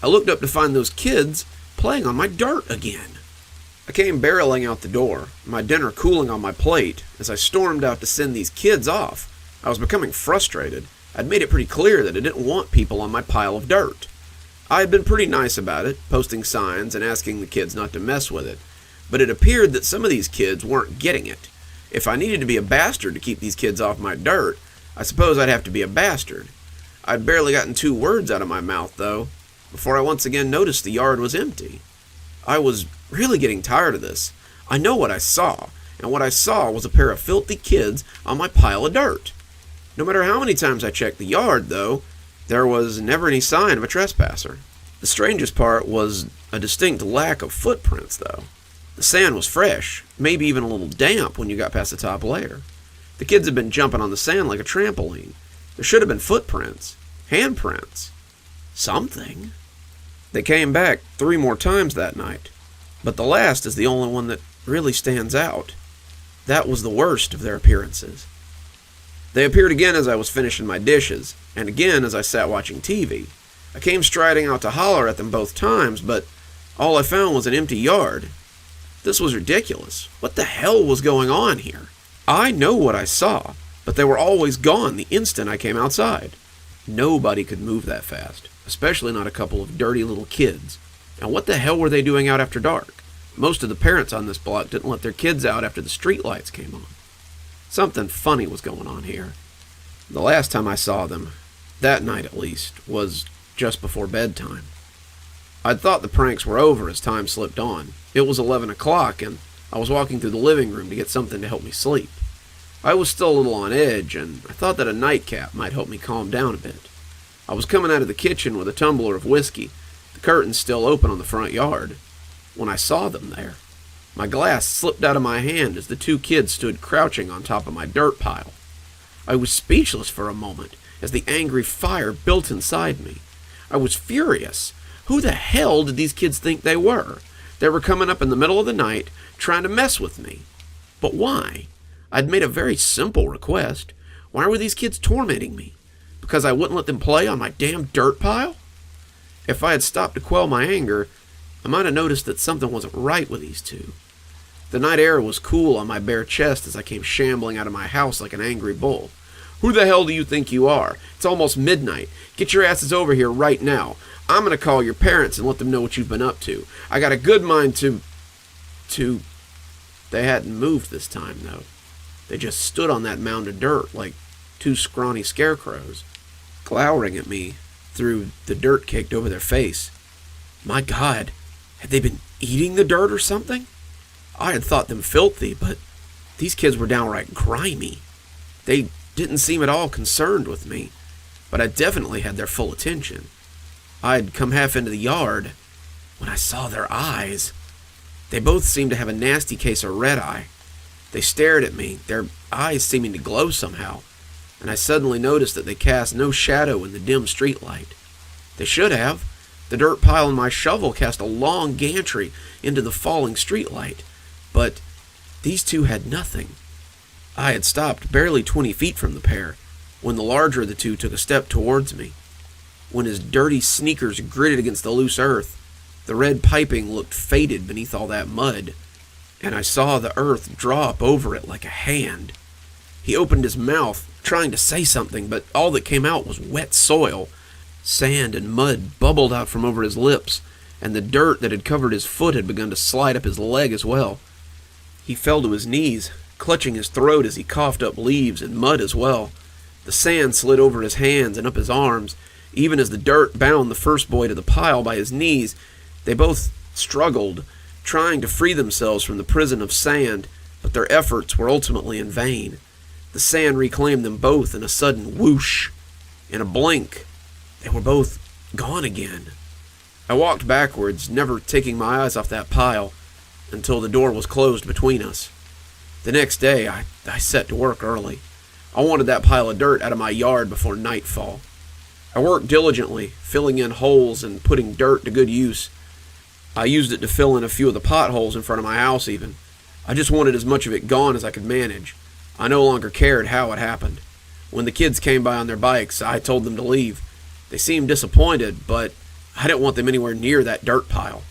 I looked up to find those kids playing on my dirt again. I came barreling out the door, my dinner cooling on my plate, as I stormed out to send these kids off. I was becoming frustrated. I'd made it pretty clear that I didn't want people on my pile of dirt. I had been pretty nice about it, posting signs and asking the kids not to mess with it, but it appeared that some of these kids weren't getting it. If I needed to be a bastard to keep these kids off my dirt, I suppose I'd have to be a bastard. I'd barely gotten 2 words out of my mouth, though, before I once again noticed the yard was empty. I was really getting tired of this. I know what I saw, and what I saw was a pair of filthy kids on my pile of dirt. No matter how many times I checked the yard, though, there was never any sign of a trespasser. The strangest part was a distinct lack of footprints, though. The sand was fresh, maybe even a little damp when you got past the top layer. The kids had been jumping on the sand like a trampoline. There should have been footprints, handprints, something. They came back 3 more times that night, but the last is the only one that really stands out. That was the worst of their appearances. They appeared again as I was finishing my dishes, and again as I sat watching TV. I came striding out to holler at them both times, but all I found was an empty yard. This was ridiculous. What the hell was going on here? I know what I saw, but they were always gone the instant I came outside. Nobody could move that fast, especially not a couple of dirty little kids. And what the hell were they doing out after dark? Most of the parents on this block didn't let their kids out after the street lights came on. Something funny was going on here. The last time I saw them, that night at least, was just before bedtime. I'd thought the pranks were over as time slipped on. It was 11 o'clock, and I was walking through the living room to get something to help me sleep. I was still a little on edge, and I thought that a nightcap might help me calm down a bit. I was coming out of the kitchen with a tumbler of whiskey, the curtains still open on the front yard, when I saw them there. My glass slipped out of my hand as the 2 kids stood crouching on top of my dirt pile. I was speechless for a moment as the angry fire built inside me. I was furious. Who the hell did these kids think they were? They were coming up in the middle of the night, trying to mess with me. But why? I'd made a very simple request. Why were these kids tormenting me? Because I wouldn't let them play on my damn dirt pile? If I had stopped to quell my anger, I might have noticed that something wasn't right with these 2. The night air was cool on my bare chest as I came shambling out of my house like an angry bull. Who the hell do you think you are? It's almost midnight. Get your asses over here right now. I'm going to call your parents and let them know what you've been up to. I got a good mind to... They hadn't moved this time, though. They just stood on that mound of dirt like two scrawny scarecrows, glowering at me through the dirt caked over their face. My God, had they been eating the dirt or something? I had thought them filthy, but these kids were downright grimy. They didn't seem at all concerned with me, but I definitely had their full attention. I had come half into the yard when I saw their eyes. They both seemed to have a nasty case of red-eye. They stared at me, their eyes seeming to glow somehow, and I suddenly noticed that they cast no shadow in the dim streetlight. They should have. The dirt pile and my shovel cast a long gantry into the falling streetlight, but these two had nothing. I had stopped barely 20 feet from the pair when the larger of the two took a step towards me. When his dirty sneakers gritted against the loose earth, the red piping looked faded beneath all that mud, and I saw the earth drop over it like a hand. He opened his mouth, trying to say something, but all that came out was wet soil. Sand and mud bubbled out from over his lips, and the dirt that had covered his foot had begun to slide up his leg as well. He fell to his knees, clutching his throat as he coughed up leaves and mud as well. The sand slid over his hands and up his arms. Even as the dirt bound the first boy to the pile by his knees, they both struggled, trying to free themselves from the prison of sand, but their efforts were ultimately in vain. The sand reclaimed them both in a sudden whoosh. In a blink, they were both gone again. I walked backwards, never taking my eyes off that pile, until the door was closed between us. The next day, I set to work early. I wanted that pile of dirt out of my yard before nightfall. I worked diligently, filling in holes and putting dirt to good use. I used it to fill in a few of the potholes in front of my house even. I just wanted as much of it gone as I could manage. I no longer cared how it happened. When the kids came by on their bikes, I told them to leave. They seemed disappointed, but I didn't want them anywhere near that dirt pile.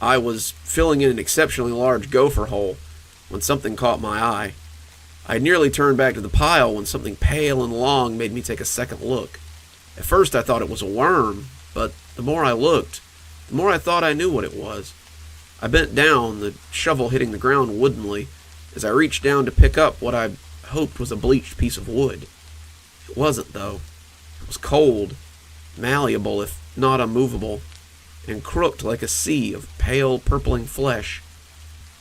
I was filling in an exceptionally large gopher hole when something caught my eye. I had nearly turned back to the pile when something pale and long made me take a second look. At first I thought it was a worm, but the more I looked, the more I thought I knew what it was. I bent down, the shovel hitting the ground woodenly, as I reached down to pick up what I hoped was a bleached piece of wood. It wasn't, though. It was cold, malleable if not unmovable, and crooked like a sea of pale, purpling flesh.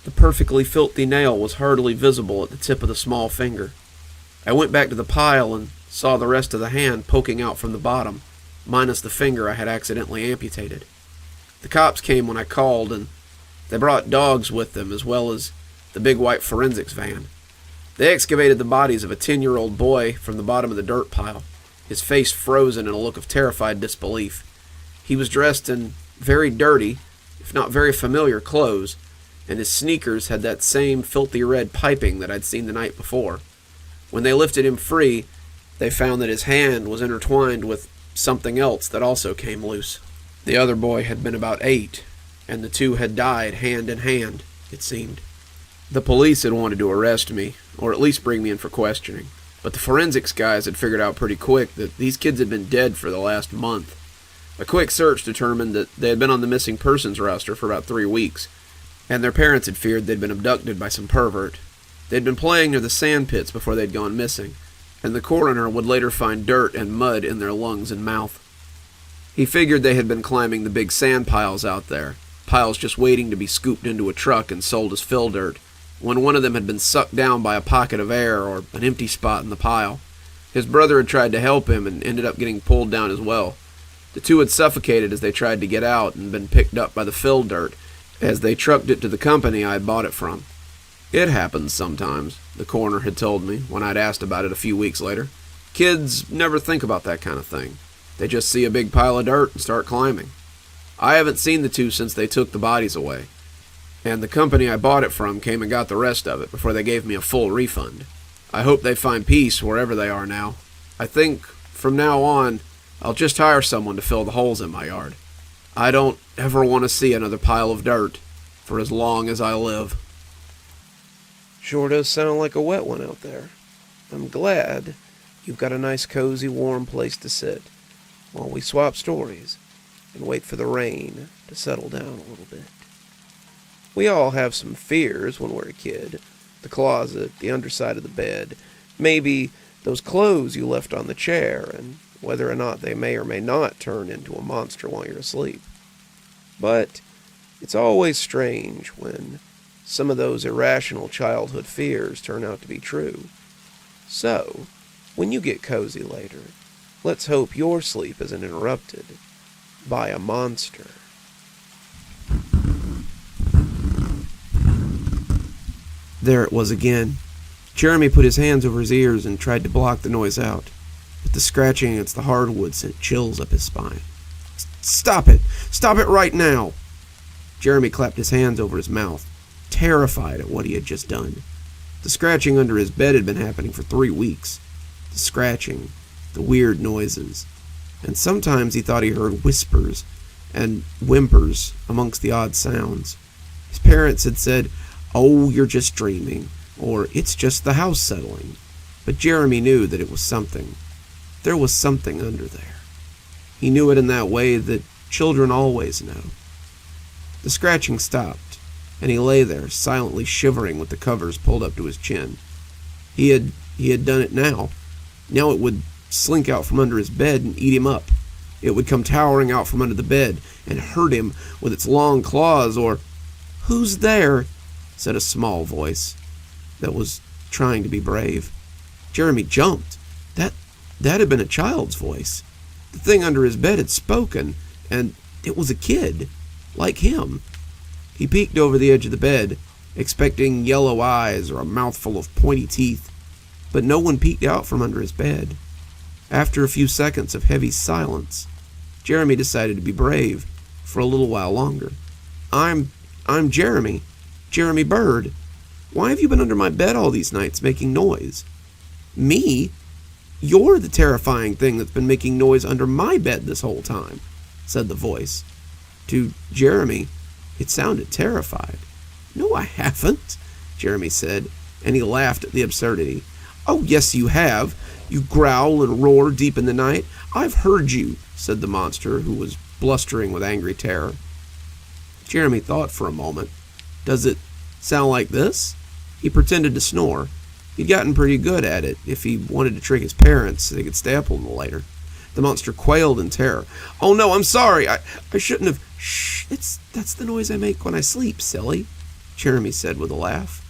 The perfectly filthy nail was hardly visible at the tip of the small finger. I went back to the pile and saw the rest of the hand poking out from the bottom, minus the finger I had accidentally amputated. The cops came when I called, and they brought dogs with them as well as the big white forensics van. They excavated the bodies of a 10-year-old boy from the bottom of the dirt pile, his face frozen in a look of terrified disbelief. He was dressed in very dirty, if not very familiar clothes, and his sneakers had that same filthy red piping that I'd seen the night before. When they lifted him free, they found that his hand was intertwined with something else that also came loose. The other boy had been about 8, and the two had died hand in hand, it seemed. The police had wanted to arrest me, or at least bring me in for questioning, but the forensics guys had figured out pretty quick that these kids had been dead for the last month. A quick search determined that they had been on the missing persons roster for about 3 weeks, and their parents had feared they'd been abducted by some pervert. They'd been playing near the sand pits before they'd gone missing, and the coroner would later find dirt and mud in their lungs and mouth. He figured they had been climbing the big sand piles out there, piles just waiting to be scooped into a truck and sold as fill dirt, when one of them had been sucked down by a pocket of air or an empty spot in the pile. His brother had tried to help him and ended up getting pulled down as well. The two had suffocated as they tried to get out and been picked up by the fill dirt as they trucked it to the company I had bought it from. It happens sometimes, the coroner had told me when I'd asked about it a few weeks later. Kids never think about that kind of thing. They just see a big pile of dirt and start climbing. I haven't seen the two since they took the bodies away, and the company I bought it from came and got the rest of it before they gave me a full refund. I hope they find peace wherever they are now. I think, from now on, I'll just hire someone to fill the holes in my yard. I don't ever want to see another pile of dirt for as long as I live. Sure does sound like a wet one out there. I'm glad you've got a nice, cozy, warm place to sit while we swap stories and wait for the rain to settle down a little bit. We all have some fears when we're a kid. The closet, the underside of the bed, maybe those clothes you left on the chair, and whether or not they may or may not turn into a monster while you're asleep. But it's always strange when some of those irrational childhood fears turn out to be true. So, when you get cozy later, let's hope your sleep isn't interrupted by a monster. There it was again. Jeremy put his hands over his ears and tried to block the noise out, but the scratching against the hardwood sent chills up his spine. Stop it! Stop it right now! Jeremy clapped his hands over his mouth, terrified at what he had just done. The scratching under his bed had been happening for 3 weeks. The scratching, the weird noises, and sometimes he thought he heard whispers and whimpers amongst the odd sounds. His parents had said, "Oh, you're just dreaming," or "It's just the house settling." But Jeremy knew that it was something. There was something under there. He knew it in that way that children always know. The scratching stopped, and he lay there, silently shivering with the covers pulled up to his chin. He had done it now. Now it would slink out from under his bed and eat him up. It would come towering out from under the bed and hurt him with its long claws, or... "Who's there?" said a small voice that was trying to be brave. Jeremy jumped. That had been a child's voice. The thing under his bed had spoken, and it was a kid, like him. He peeked over the edge of the bed, expecting yellow eyes or a mouthful of pointy teeth, but no one peeked out from under his bed. After a few seconds of heavy silence, Jeremy decided to be brave for a little while longer. I'm Jeremy. Jeremy Bird. Why have you been under my bed all these nights making noise?" "Me? You're the terrifying thing that's been making noise under my bed this whole time," said the voice. To Jeremy, it sounded terrified. "No, I haven't," Jeremy said, and he laughed at the absurdity. "Oh, yes, you have. You growl and roar deep in the night. I've heard you," said the monster, who was blustering with angry terror. Jeremy thought for a moment. Does it sound like this? He pretended to snore. He'd gotten pretty good at it if he wanted to trick his parents so they could stay up a little later. The monster quailed in terror. "Oh no, I'm sorry. I shouldn't have." "Shh, that's the noise I make when I sleep, silly," Jeremy said with a laugh.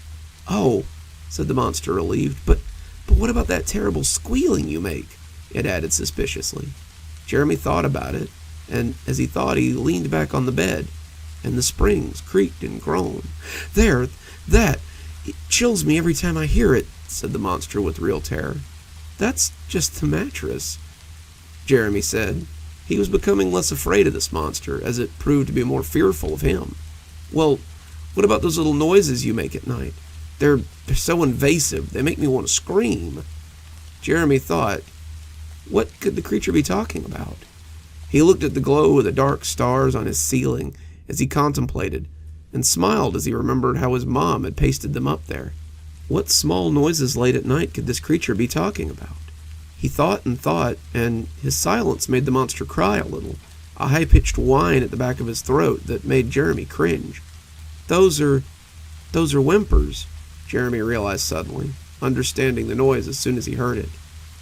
"Oh," said the monster, relieved. But what about that terrible squealing you make?" it added suspiciously. Jeremy thought about it, and as he thought, he leaned back on the bed, and the springs creaked and groaned. It chills me every time I hear it," said the monster with real terror. "That's just the mattress," Jeremy said. He was becoming less afraid of this monster, as it proved to be more fearful of him. "Well, what about those little noises you make at night? They're so invasive, they make me want to scream." Jeremy thought, what could the creature be talking about? He looked at the glow of the dark stars on his ceiling as he contemplated, and smiled as he remembered how his mom had pasted them up there. What small noises late at night could this creature be talking about? He thought and thought, and his silence made the monster cry a little, a high-pitched whine at the back of his throat that made Jeremy cringe. Those are whimpers," Jeremy realized suddenly, understanding the noise as soon as he heard it.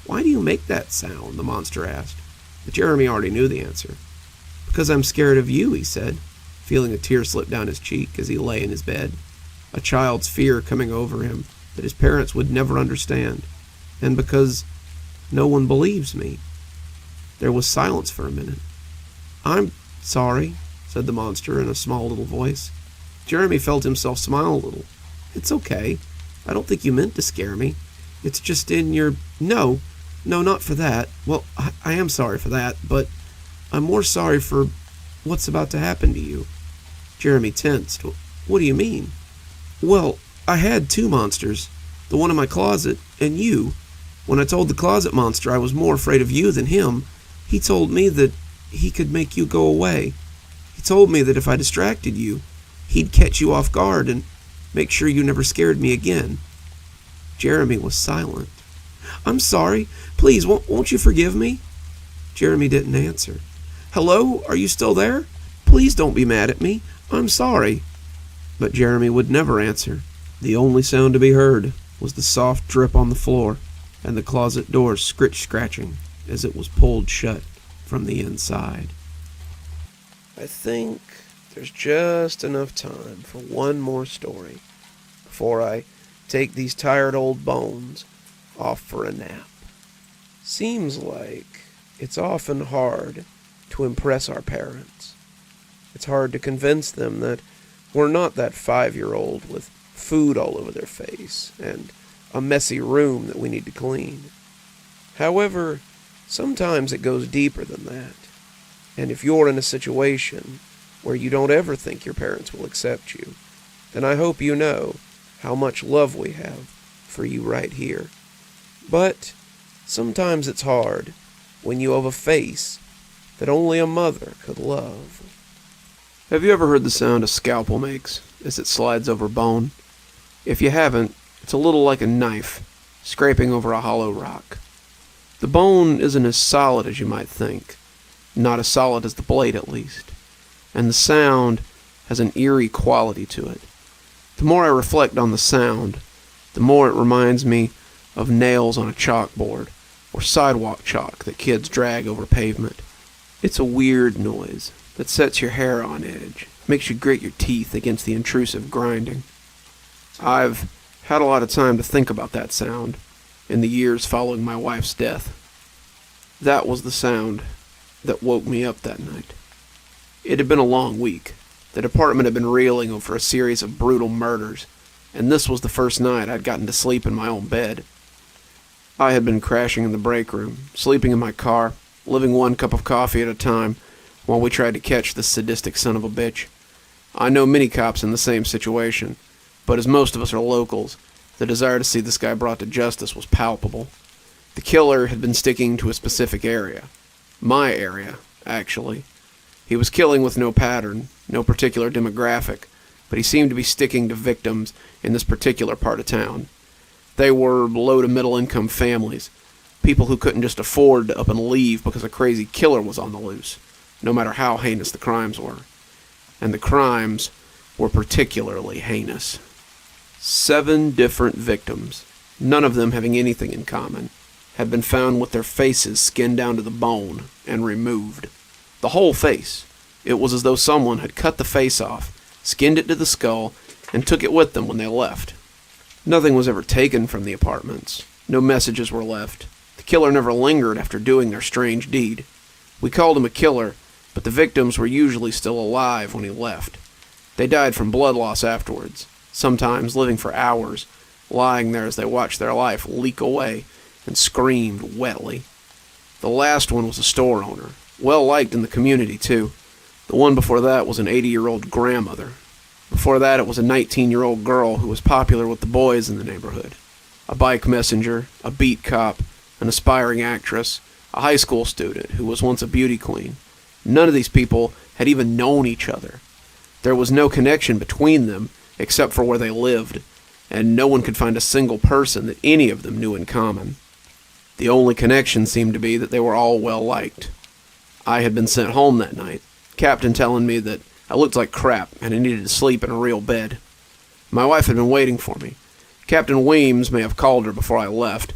"Why do you make that sound?" the monster asked. But Jeremy already knew the answer. "Because I'm scared of you," he said, feeling a tear slip down his cheek as he lay in his bed, a child's fear coming over him that his parents would never understand, and because no one believes me. There was silence for a minute. "I'm sorry," said the monster in a small little voice. Jeremy felt himself smile a little. "It's okay. I don't think you meant to scare me. It's just in your... No, not for that. Well, I am sorry for that, but I'm more sorry for what's about to happen to you." Jeremy tensed. "What do you mean?" "Well, I had 2 monsters, the one in my closet and you. When I told the closet monster I was more afraid of you than him, he told me that he could make you go away. He told me that if I distracted you, he'd catch you off guard and make sure you never scared me again." Jeremy was silent. I'm sorry. Please, won't you forgive me?" Jeremy didn't answer. "Hello? Are you still there? Please don't be mad at me. I'm sorry." But Jeremy would never answer. The only sound to be heard was the soft drip on the floor and the closet door scratching as it was pulled shut from the inside. I think there's just enough time for one more story before I take these tired old bones off for a nap. Seems like it's often hard to impress our parents. It's hard to convince them that we're not that 5-year-old with food all over their face and a messy room that we need to clean. However, sometimes it goes deeper than that. And if you're in a situation where you don't ever think your parents will accept you, then I hope you know how much love we have for you right here. But sometimes it's hard when you have a face that only a mother could love. Have you ever heard the sound a scalpel makes as it slides over bone? If you haven't, it's a little like a knife scraping over a hollow rock. The bone isn't as solid as you might think, not as solid as the blade at least, and the sound has an eerie quality to it. The more I reflect on the sound, the more it reminds me of nails on a chalkboard or sidewalk chalk that kids drag over pavement. It's a weird noise that sets your hair on edge, makes you grit your teeth against the intrusive grinding. I've had a lot of time to think about that sound in the years following my wife's death. That was the sound that woke me up that night. It had been a long week. The department had been reeling over a series of brutal murders, and this was the first night I'd gotten to sleep in my own bed. I had been crashing in the break room, sleeping in my car, living one cup of coffee at a time, while we tried to catch this sadistic son of a bitch. I know many cops in the same situation, but as most of us are locals, the desire to see this guy brought to justice was palpable. The killer had been sticking to a specific area. My area, actually. He was killing with no pattern, no particular demographic, but he seemed to be sticking to victims in this particular part of town. They were low to middle income families, people who couldn't just afford to up and leave because a crazy killer was on the loose, no matter how heinous the crimes were. And the crimes were particularly heinous. 7 different victims, none of them having anything in common, had been found with their faces skinned down to the bone and removed. The whole face. It was as though someone had cut the face off, skinned it to the skull, and took it with them when they left. Nothing was ever taken from the apartments. No messages were left. The killer never lingered after doing their strange deed. We called him a killer, but the victims were usually still alive when he left. They died from blood loss afterwards, sometimes living for hours, lying there as they watched their life leak away and screamed wetly. The last one was a store owner, well liked in the community too. The one before that was an 80-year-old grandmother. Before that it was a 19-year-old girl who was popular with the boys in the neighborhood. A bike messenger, a beat cop, an aspiring actress, a high school student who was once a beauty queen. None of these people had even known each other. There was no connection between them except for where they lived, and no one could find a single person that any of them knew in common. The only connection seemed to be that they were all well liked. I had been sent home that night, Captain telling me that I looked like crap and I needed to sleep in a real bed. My wife had been waiting for me. Captain Weems may have called her before I left,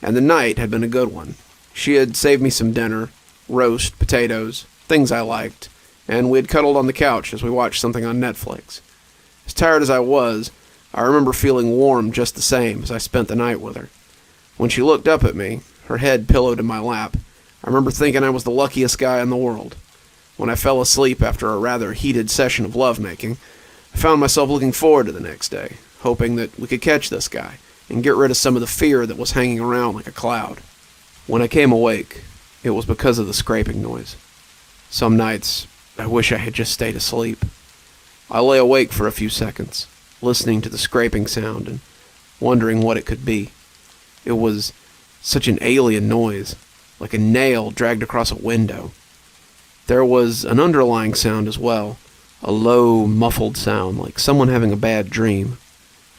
and the night had been a good one. She had saved me some dinner, roast, potatoes, things I liked, and we had cuddled on the couch as we watched something on Netflix. As tired as I was, I remember feeling warm just the same as I spent the night with her. When she looked up at me, her head pillowed in my lap, I remember thinking I was the luckiest guy in the world. When I fell asleep after a rather heated session of lovemaking, I found myself looking forward to the next day, hoping that we could catch this guy and get rid of some of the fear that was hanging around like a cloud. When I came awake, it was because of the scraping noise. Some nights, I wish I had just stayed asleep. I lay awake for a few seconds, listening to the scraping sound and wondering what it could be. It was such an alien noise, like a nail dragged across a window. There was an underlying sound as well, a low, muffled sound, like someone having a bad dream.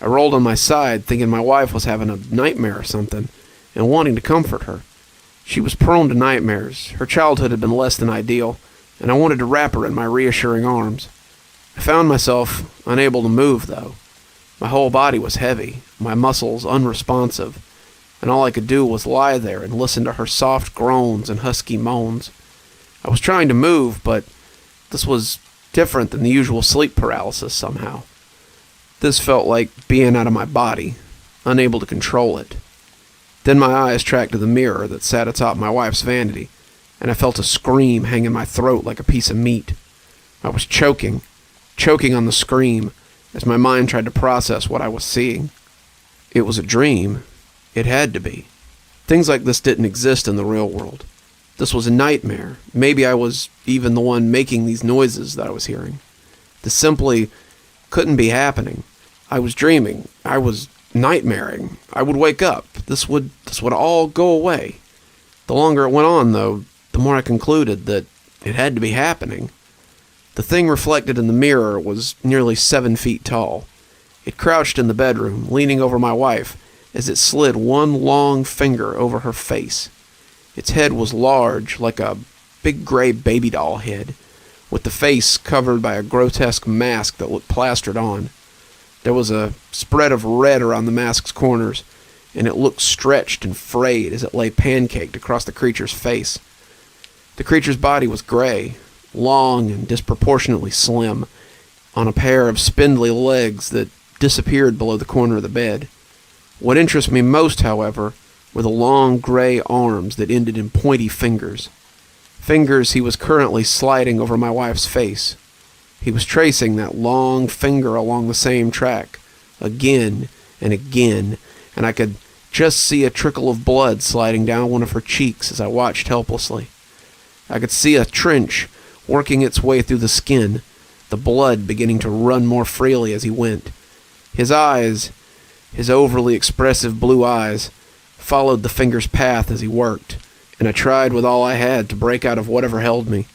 I rolled on my side, thinking my wife was having a nightmare or something, and wanting to comfort her. She was prone to nightmares. Her childhood had been less than ideal, and I wanted to wrap her in my reassuring arms. I found myself unable to move, though. My whole body was heavy, my muscles unresponsive, and all I could do was lie there and listen to her soft groans and husky moans. I was trying to move, but this was different than the usual sleep paralysis somehow. This felt like being out of my body, unable to control it. Then my eyes tracked to the mirror that sat atop my wife's vanity, and I felt a scream hang in my throat like a piece of meat. I was choking on the scream, as my mind tried to process what I was seeing. It was a dream. It had to be. Things like this didn't exist in the real world. This was a nightmare. Maybe I was even the one making these noises that I was hearing. This simply couldn't be happening. I was dreaming. I was nightmaring. I would wake up. This would all go away. The longer it went on, though, the more I concluded that it had to be happening. The thing reflected in the mirror was nearly 7 feet tall. It crouched in the bedroom, leaning over my wife, as it slid one long finger over her face. Its head was large, like a big gray baby doll head, with the face covered by a grotesque mask that looked plastered on. There was a spread of red around the mask's corners, and it looked stretched and frayed as it lay pancaked across the creature's face. The creature's body was gray, long and disproportionately slim, on a pair of spindly legs that disappeared below the corner of the bed. What interested me most, however, were the long gray arms that ended in pointy fingers. Fingers he was currently sliding over my wife's face. He was tracing that long finger along the same track, again and again, and I could just see a trickle of blood sliding down one of her cheeks as I watched helplessly. I could see a trench working its way through the skin, the blood beginning to run more freely as he went. His eyes, his overly expressive blue eyes, followed the finger's path as he worked, and I tried with all I had to break out of whatever held me.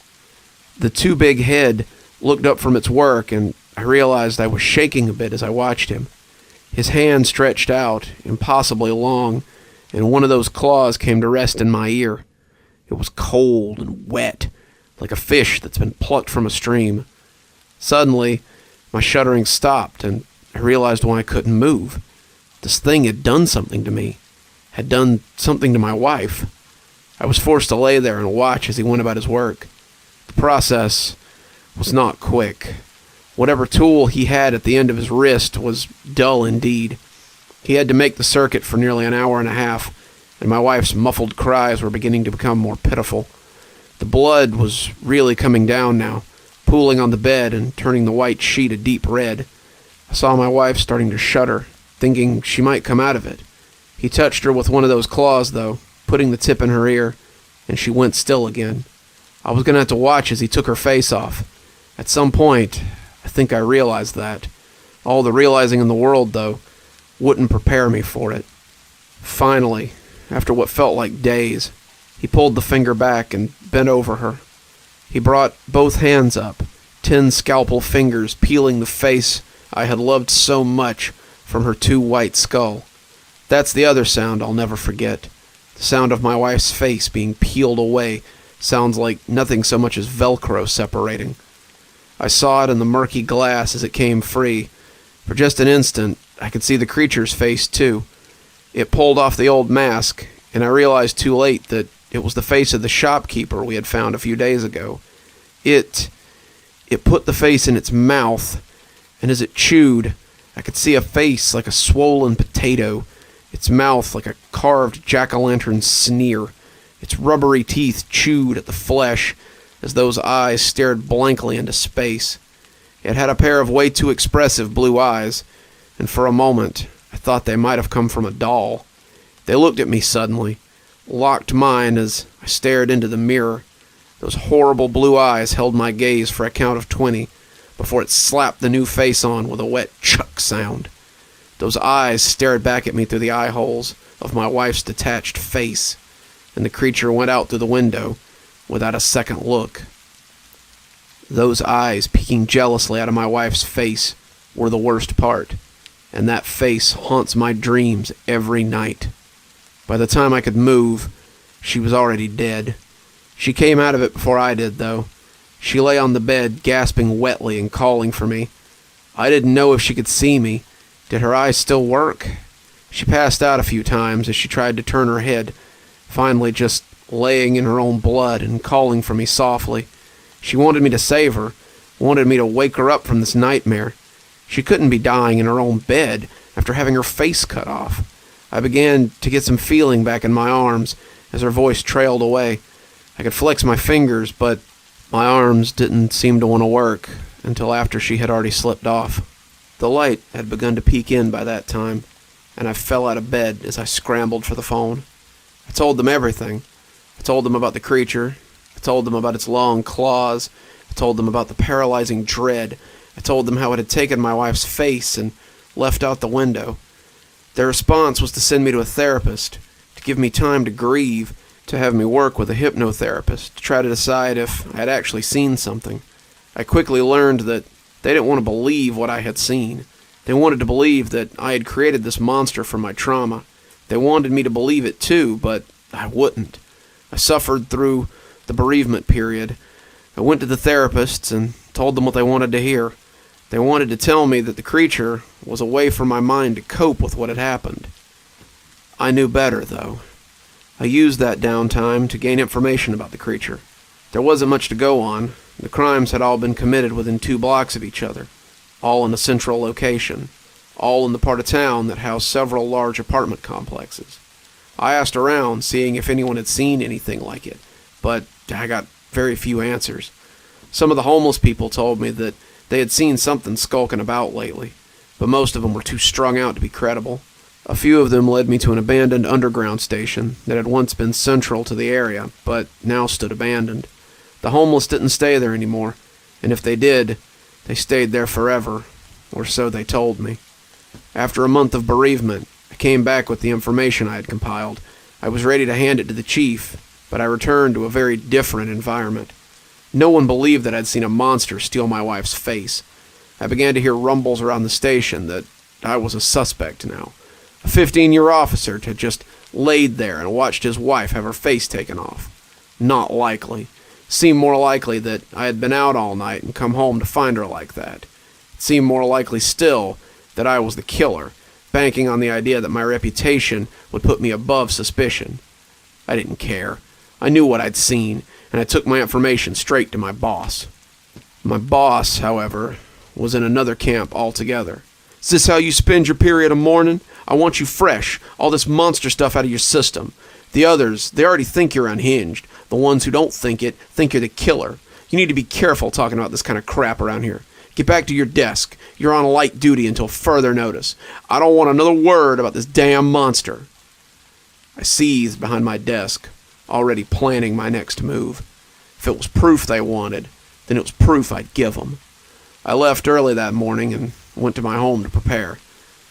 The too big head looked up from its work, and I realized I was shaking a bit as I watched him. His hand stretched out, impossibly long, and one of those claws came to rest in my ear. It was cold and wet, like a fish that's been plucked from a stream. Suddenly, my shuddering stopped, and I realized why I couldn't move. This thing had done something to me, had done something to my wife. I was forced to lay there and watch as he went about his work. The process was not quick. Whatever tool he had at the end of his wrist was dull indeed. He had to make the circuit for nearly an hour and a half, and my wife's muffled cries were beginning to become more pitiful. The blood was really coming down now, pooling on the bed and turning the white sheet a deep red. I saw my wife starting to shudder, thinking she might come out of it. He touched her with one of those claws, though, putting the tip in her ear, and she went still again. I was going to have to watch as he took her face off. At some point, I think I realized that. All the realizing in the world, though, wouldn't prepare me for it. Finally, after what felt like days, he pulled the finger back and bent over her. He brought both hands up, 10 scalpel fingers peeling the face I had loved so much from her too white skull. That's the other sound I'll never forget. The sound of my wife's face being peeled away sounds like nothing so much as Velcro separating. I saw it in the murky glass as it came free. For just an instant, I could see the creature's face, too. It pulled off the old mask, and I realized too late that it was the face of the shopkeeper we had found a few days ago. It put the face in its mouth, and as it chewed, I could see a face like a swollen potato, its mouth like a carved jack-o'-lantern sneer. Its rubbery teeth chewed at the flesh as those eyes stared blankly into space. It had a pair of way too expressive blue eyes, and for a moment I thought they might have come from a doll. They looked at me suddenly, locked mine as I stared into the mirror. Those horrible blue eyes held my gaze for a count of 20 before it slapped the new face on with a wet chuck sound. Those eyes stared back at me through the eye holes of my wife's detached face, and the creature went out through the window without a second look. Those eyes peeking jealously out of my wife's face were the worst part, and that face haunts my dreams every night. By the time I could move, she was already dead. She came out of it before I did, though. She lay on the bed, gasping wetly and calling for me. I didn't know if she could see me. Did her eyes still work? She passed out a few times as she tried to turn her head, finally just laying in her own blood and calling for me softly. She wanted me to save her, wanted me to wake her up from this nightmare. She couldn't be dying in her own bed after having her face cut off. I began to get some feeling back in my arms as her voice trailed away. I could flex my fingers, but my arms didn't seem to want to work until after she had already slipped off. The light had begun to peek in by that time, and I fell out of bed as I scrambled for the phone. I told them everything. I told them about the creature. I told them about its long claws. I told them about the paralyzing dread. I told them how it had taken my wife's face and left out the window. Their response was to send me to a therapist, to give me time to grieve, to have me work with a hypnotherapist, to try to decide if I had actually seen something. I quickly learned that they didn't want to believe what I had seen. They wanted to believe that I had created this monster from my trauma. They wanted me to believe it too, but I wouldn't. I suffered through the bereavement period. I went to the therapists and told them what they wanted to hear. They wanted to tell me that the creature was a way for my mind to cope with what had happened. I knew better, though. I used that downtime to gain information about the creature. There wasn't much to go on. The crimes had all been committed within 2 blocks of each other, all in a central location, all in the part of town that housed several large apartment complexes. I asked around, seeing if anyone had seen anything like it, but I got very few answers. Some of the homeless people told me that they had seen something skulking about lately, but most of them were too strung out to be credible. A few of them led me to an abandoned underground station that had once been central to the area, but now stood abandoned. The homeless didn't stay there anymore, and if they did, they stayed there forever, or so they told me. After a month of bereavement, I came back with the information I had compiled. I was ready to hand it to the chief, but I returned to a very different environment. No one believed that I'd seen a monster steal my wife's face. I began to hear rumbles around the station that I was a suspect now. A 15-year officer had just laid there and watched his wife have her face taken off. Not likely. Seemed more likely that I had been out all night and come home to find her like that. It seemed more likely still that I was the killer, banking on the idea that my reputation would put me above suspicion. I didn't care. I knew what I'd seen, and I took my information straight to my boss. My boss, however, was in another camp altogether. Is this how you spend your period of mourning? I want you fresh, all this monster stuff out of your system. The others, they already think you're unhinged. The ones who don't think it, think you're the killer. You need to be careful talking about this kind of crap around here. Get back to your desk. You're on light duty until further notice. I don't want another word about this damn monster. I seethed behind my desk, already planning my next move. If it was proof they wanted, then it was proof I'd give them. I left early that morning and went to my home to prepare.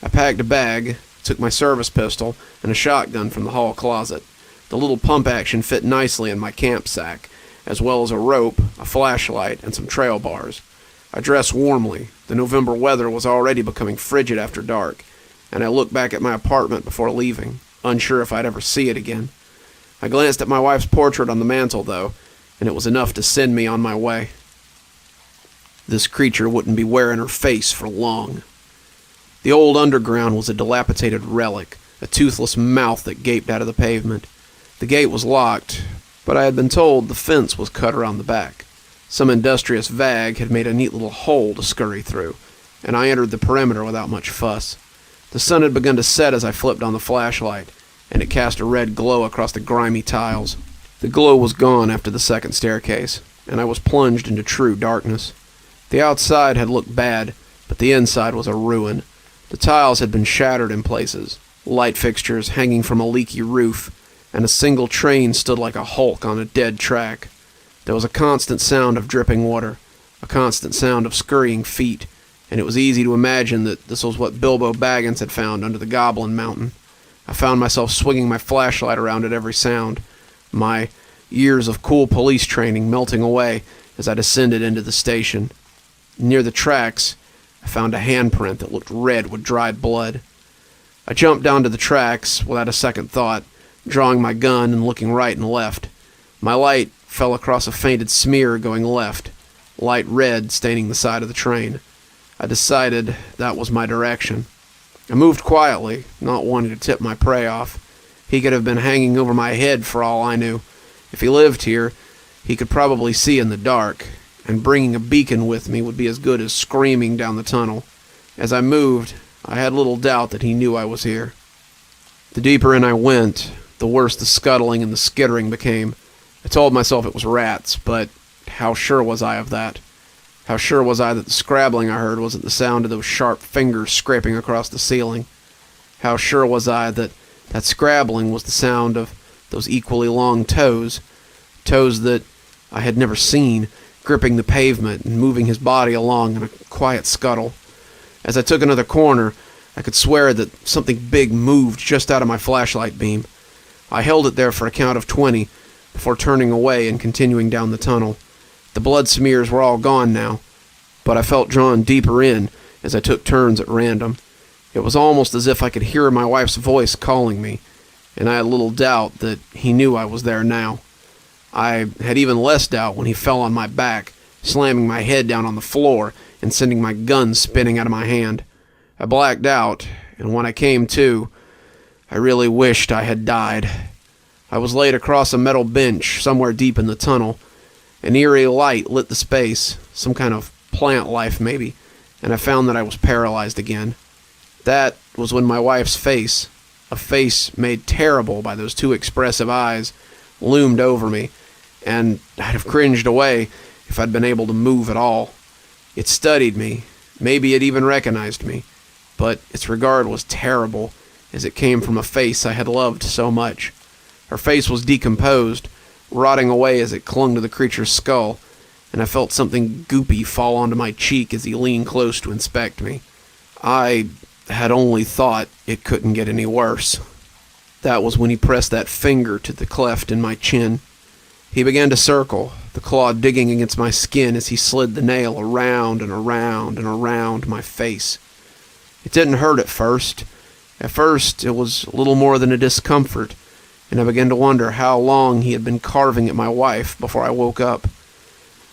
I packed a bag, took my service pistol, and a shotgun from the hall closet. The little pump action fit nicely in my camp sack, as well as a rope, a flashlight, and some trail bars. I dressed warmly. The November weather was already becoming frigid after dark, and I looked back at my apartment before leaving, unsure if I'd ever see it again. I glanced at my wife's portrait on the mantel, though, and it was enough to send me on my way. This creature wouldn't be wearing her face for long. The old underground was a dilapidated relic, a toothless mouth that gaped out of the pavement. The gate was locked, but I had been told the fence was cut around the back. Some industrious vag had made a neat little hole to scurry through, and I entered the perimeter without much fuss. The sun had begun to set as I flipped on the flashlight, and it cast a red glow across the grimy tiles. The glow was gone after the second staircase, and I was plunged into true darkness. The outside had looked bad, but the inside was a ruin. The tiles had been shattered in places, light fixtures hanging from a leaky roof, and a single train stood like a hulk on a dead track. There was a constant sound of dripping water, a constant sound of scurrying feet, and it was easy to imagine that this was what Bilbo Baggins had found under the Goblin Mountain. I found myself swinging my flashlight around at every sound, my years of cool police training melting away as I descended into the station. Near the tracks, I found a handprint that looked red with dried blood. I jumped down to the tracks without a second thought, drawing my gun and looking right and left. My light fell across a fainted smear going left, light red staining the side of the train. I decided that was my direction. I moved quietly, not wanting to tip my prey off. He could have been hanging over my head for all I knew. If he lived here, he could probably see in the dark, and bringing a beacon with me would be as good as screaming down the tunnel. As I moved, I had little doubt that he knew I was here. The deeper in I went, the worse the scuttling and the skittering became. I told myself it was rats, but how sure was I of that? How sure was I that the scrabbling I heard wasn't the sound of those sharp fingers scraping across the ceiling? How sure was I that that scrabbling was the sound of those equally long toes, toes that I had never seen, gripping the pavement and moving his body along in a quiet scuttle? As I took another corner, I could swear that something big moved just out of my flashlight beam. I held it there for a count of 20 before turning away and continuing down the tunnel. The blood smears were all gone now, but I felt drawn deeper in as I took turns at random. It was almost as if I could hear my wife's voice calling me, and I had little doubt that he knew I was there now. I had even less doubt when he fell on my back, slamming my head down on the floor and sending my gun spinning out of my hand. I blacked out, and when I came to, I really wished I had died. I was laid across a metal bench somewhere deep in the tunnel. An eerie light lit the space, some kind of plant life maybe, and I found that I was paralyzed again. That was when my wife's face, a face made terrible by those two expressive eyes, loomed over me, and I'd have cringed away if I'd been able to move at all. It studied me, maybe it even recognized me, but its regard was terrible, as it came from a face I had loved so much. Her face was decomposed, rotting away as it clung to the creature's skull, and I felt something goopy fall onto my cheek as he leaned close to inspect me. I had only thought it couldn't get any worse. That was when he pressed that finger to the cleft in my chin. He began to circle, the claw digging against my skin as he slid the nail around and around and around my face. It didn't hurt at first. At first, it was little more than a discomfort, and I began to wonder how long he had been carving at my wife before I woke up.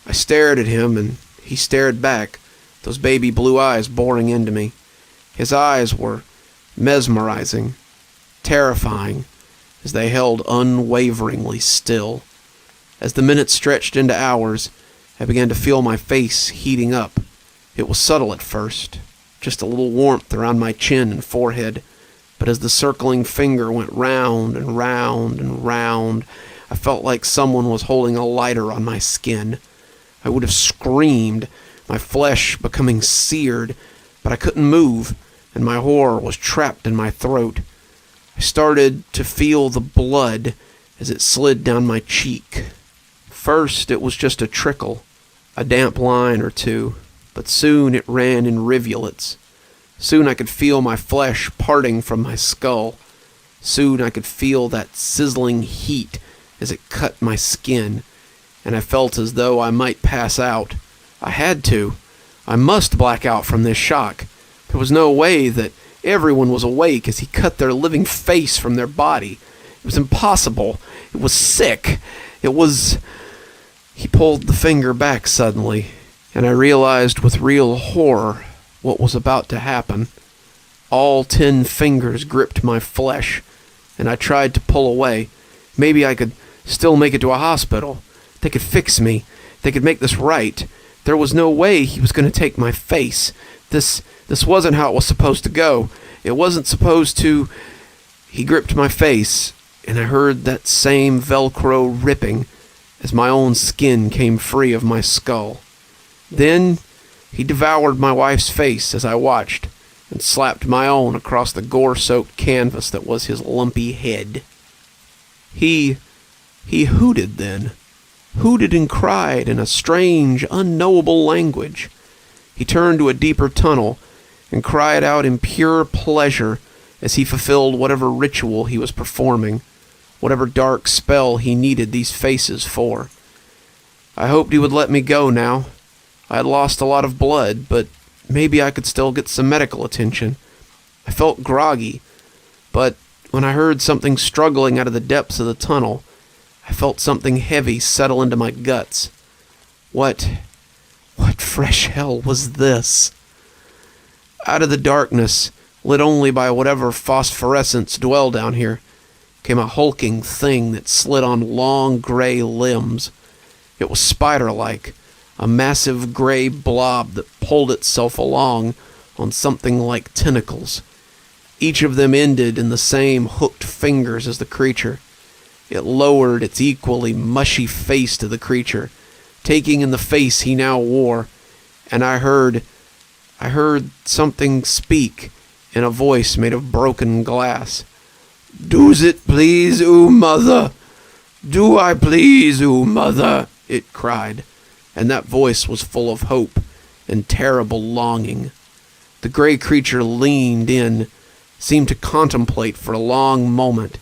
I stared at him, and he stared back, those baby blue eyes boring into me. His eyes were mesmerizing, terrifying, as they held unwaveringly still. As the minutes stretched into hours, I began to feel my face heating up. It was subtle at first, just a little warmth around my chin and forehead, but as the circling finger went round and round and round, I felt like someone was holding a lighter on my skin. I would have screamed, my flesh becoming seared, but I couldn't move, and my horror was trapped in my throat. I started to feel the blood as it slid down my cheek. First, it was just a trickle, a damp line or two, but soon it ran in rivulets. Soon I could feel my flesh parting from my skull. Soon I could feel that sizzling heat as it cut my skin, and I felt as though I might pass out. I had to. I must black out from this shock. There was no way that everyone was awake as he cut their living face from their body. It was impossible. It was sick. It was... He pulled the finger back suddenly, and I realized with real horror what was about to happen. All 10 fingers gripped my flesh, and I tried to pull away. Maybe I could still make it to a hospital. They could fix me. They could make this right. There was no way he was going to take my face. This wasn't how it was supposed to go. It wasn't supposed to... He gripped my face, and I heard that same Velcro ripping as my own skin came free of my skull. Then he devoured my wife's face as I watched, and slapped my own across the gore-soaked canvas that was his lumpy head. He hooted then. Hooted and cried in a strange, unknowable language. He turned to a deeper tunnel and cried out in pure pleasure as he fulfilled whatever ritual he was performing, whatever dark spell he needed these faces for. I hoped he would let me go now. I had lost a lot of blood, but maybe I could still get some medical attention. I felt groggy, but When I heard something struggling out of the depths of the tunnel, I felt something heavy settle into my guts. What fresh hell was this? Out of the darkness, lit only by whatever phosphorescence dwelled down here, came a hulking thing that slid on long gray limbs. It was spider-like, a massive gray blob that pulled itself along on something like tentacles. Each of them ended in the same hooked fingers as the creature. It lowered its equally mushy face to the creature, taking in the face he now wore, and I heard something speak in a voice made of broken glass. "Do's it please, oo mother? Do I please, oo mother?" it cried, and that voice was full of hope and terrible longing. The gray creature leaned in, seemed to contemplate for a long moment,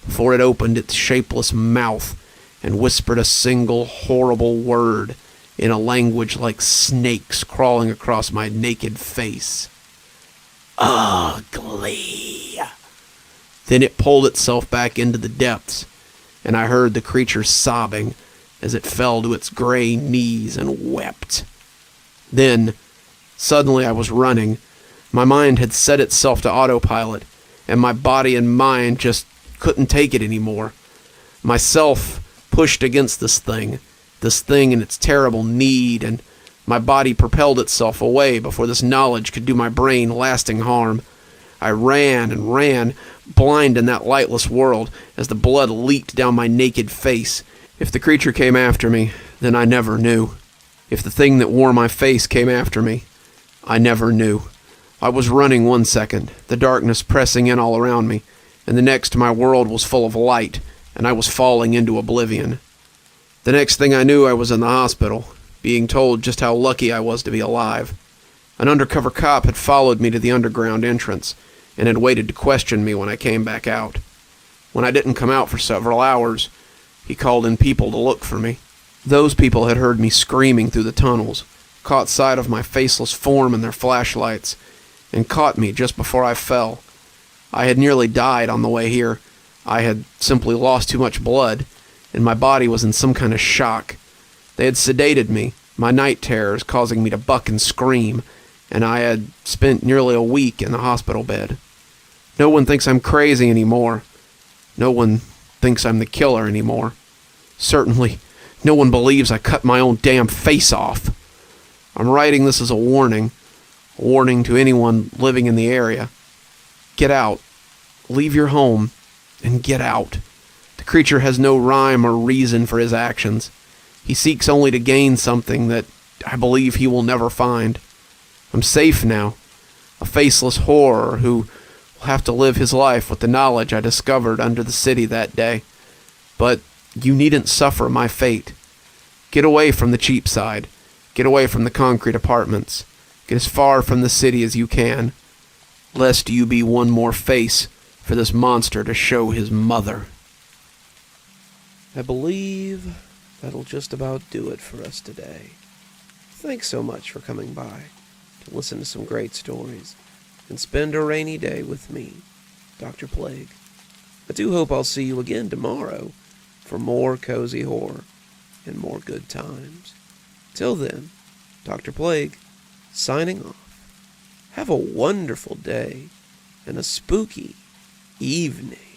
before it opened its shapeless mouth and whispered a single horrible word in a language like snakes crawling across my naked face. "Ugly." Then it pulled itself back into the depths, and I heard the creature sobbing as it fell to its gray knees and wept. Then, suddenly I was running. My mind had set itself to autopilot, and my body and mind just couldn't take it anymore. Myself pushed against this thing and its terrible need, and my body propelled itself away before this knowledge could do my brain lasting harm. I ran and ran, blind in that lightless world, as the blood leaked down my naked face. If the creature came after me, then I never knew. If the thing that wore my face came after me, I never knew. I was running one second, the darkness pressing in all around me, and the next my world was full of light, and I was falling into oblivion. The next thing I knew, I was in the hospital, being told just how lucky I was to be alive. An undercover cop had followed me to the underground entrance, and had waited to question me when I came back out. When I didn't come out for several hours, he called in people to look for me. Those people had heard me screaming through the tunnels, caught sight of my faceless form in their flashlights, and caught me just before I fell. I had nearly died on the way here. I had simply lost too much blood, and my body was in some kind of shock. They had sedated me, my night terrors causing me to buck and scream, and I had spent nearly a week in the hospital bed. No one thinks I'm crazy anymore. No one thinks I'm the killer anymore. Certainly, no one believes I cut my own damn face off. I'm writing this as a warning to anyone living in the area. Get out. Leave your home, and get out. The creature has no rhyme or reason for his actions. He seeks only to gain something that I believe he will never find. I'm safe now, a faceless horror who will have to live his life with the knowledge I discovered under the city that day. But you needn't suffer my fate. Get away from the Cheapside. Get away from the concrete apartments. Get as far from the city as you can, lest you be one more face for this monster to show his mother. I believe that'll just about do it for us today. Thanks so much for coming by to listen to some great stories and spend a rainy day with me, Dr. Plague. I do hope I'll see you again tomorrow for more cozy horror and more good times. Till then, Dr. Plague, signing off. Have a wonderful day and a spooky evening.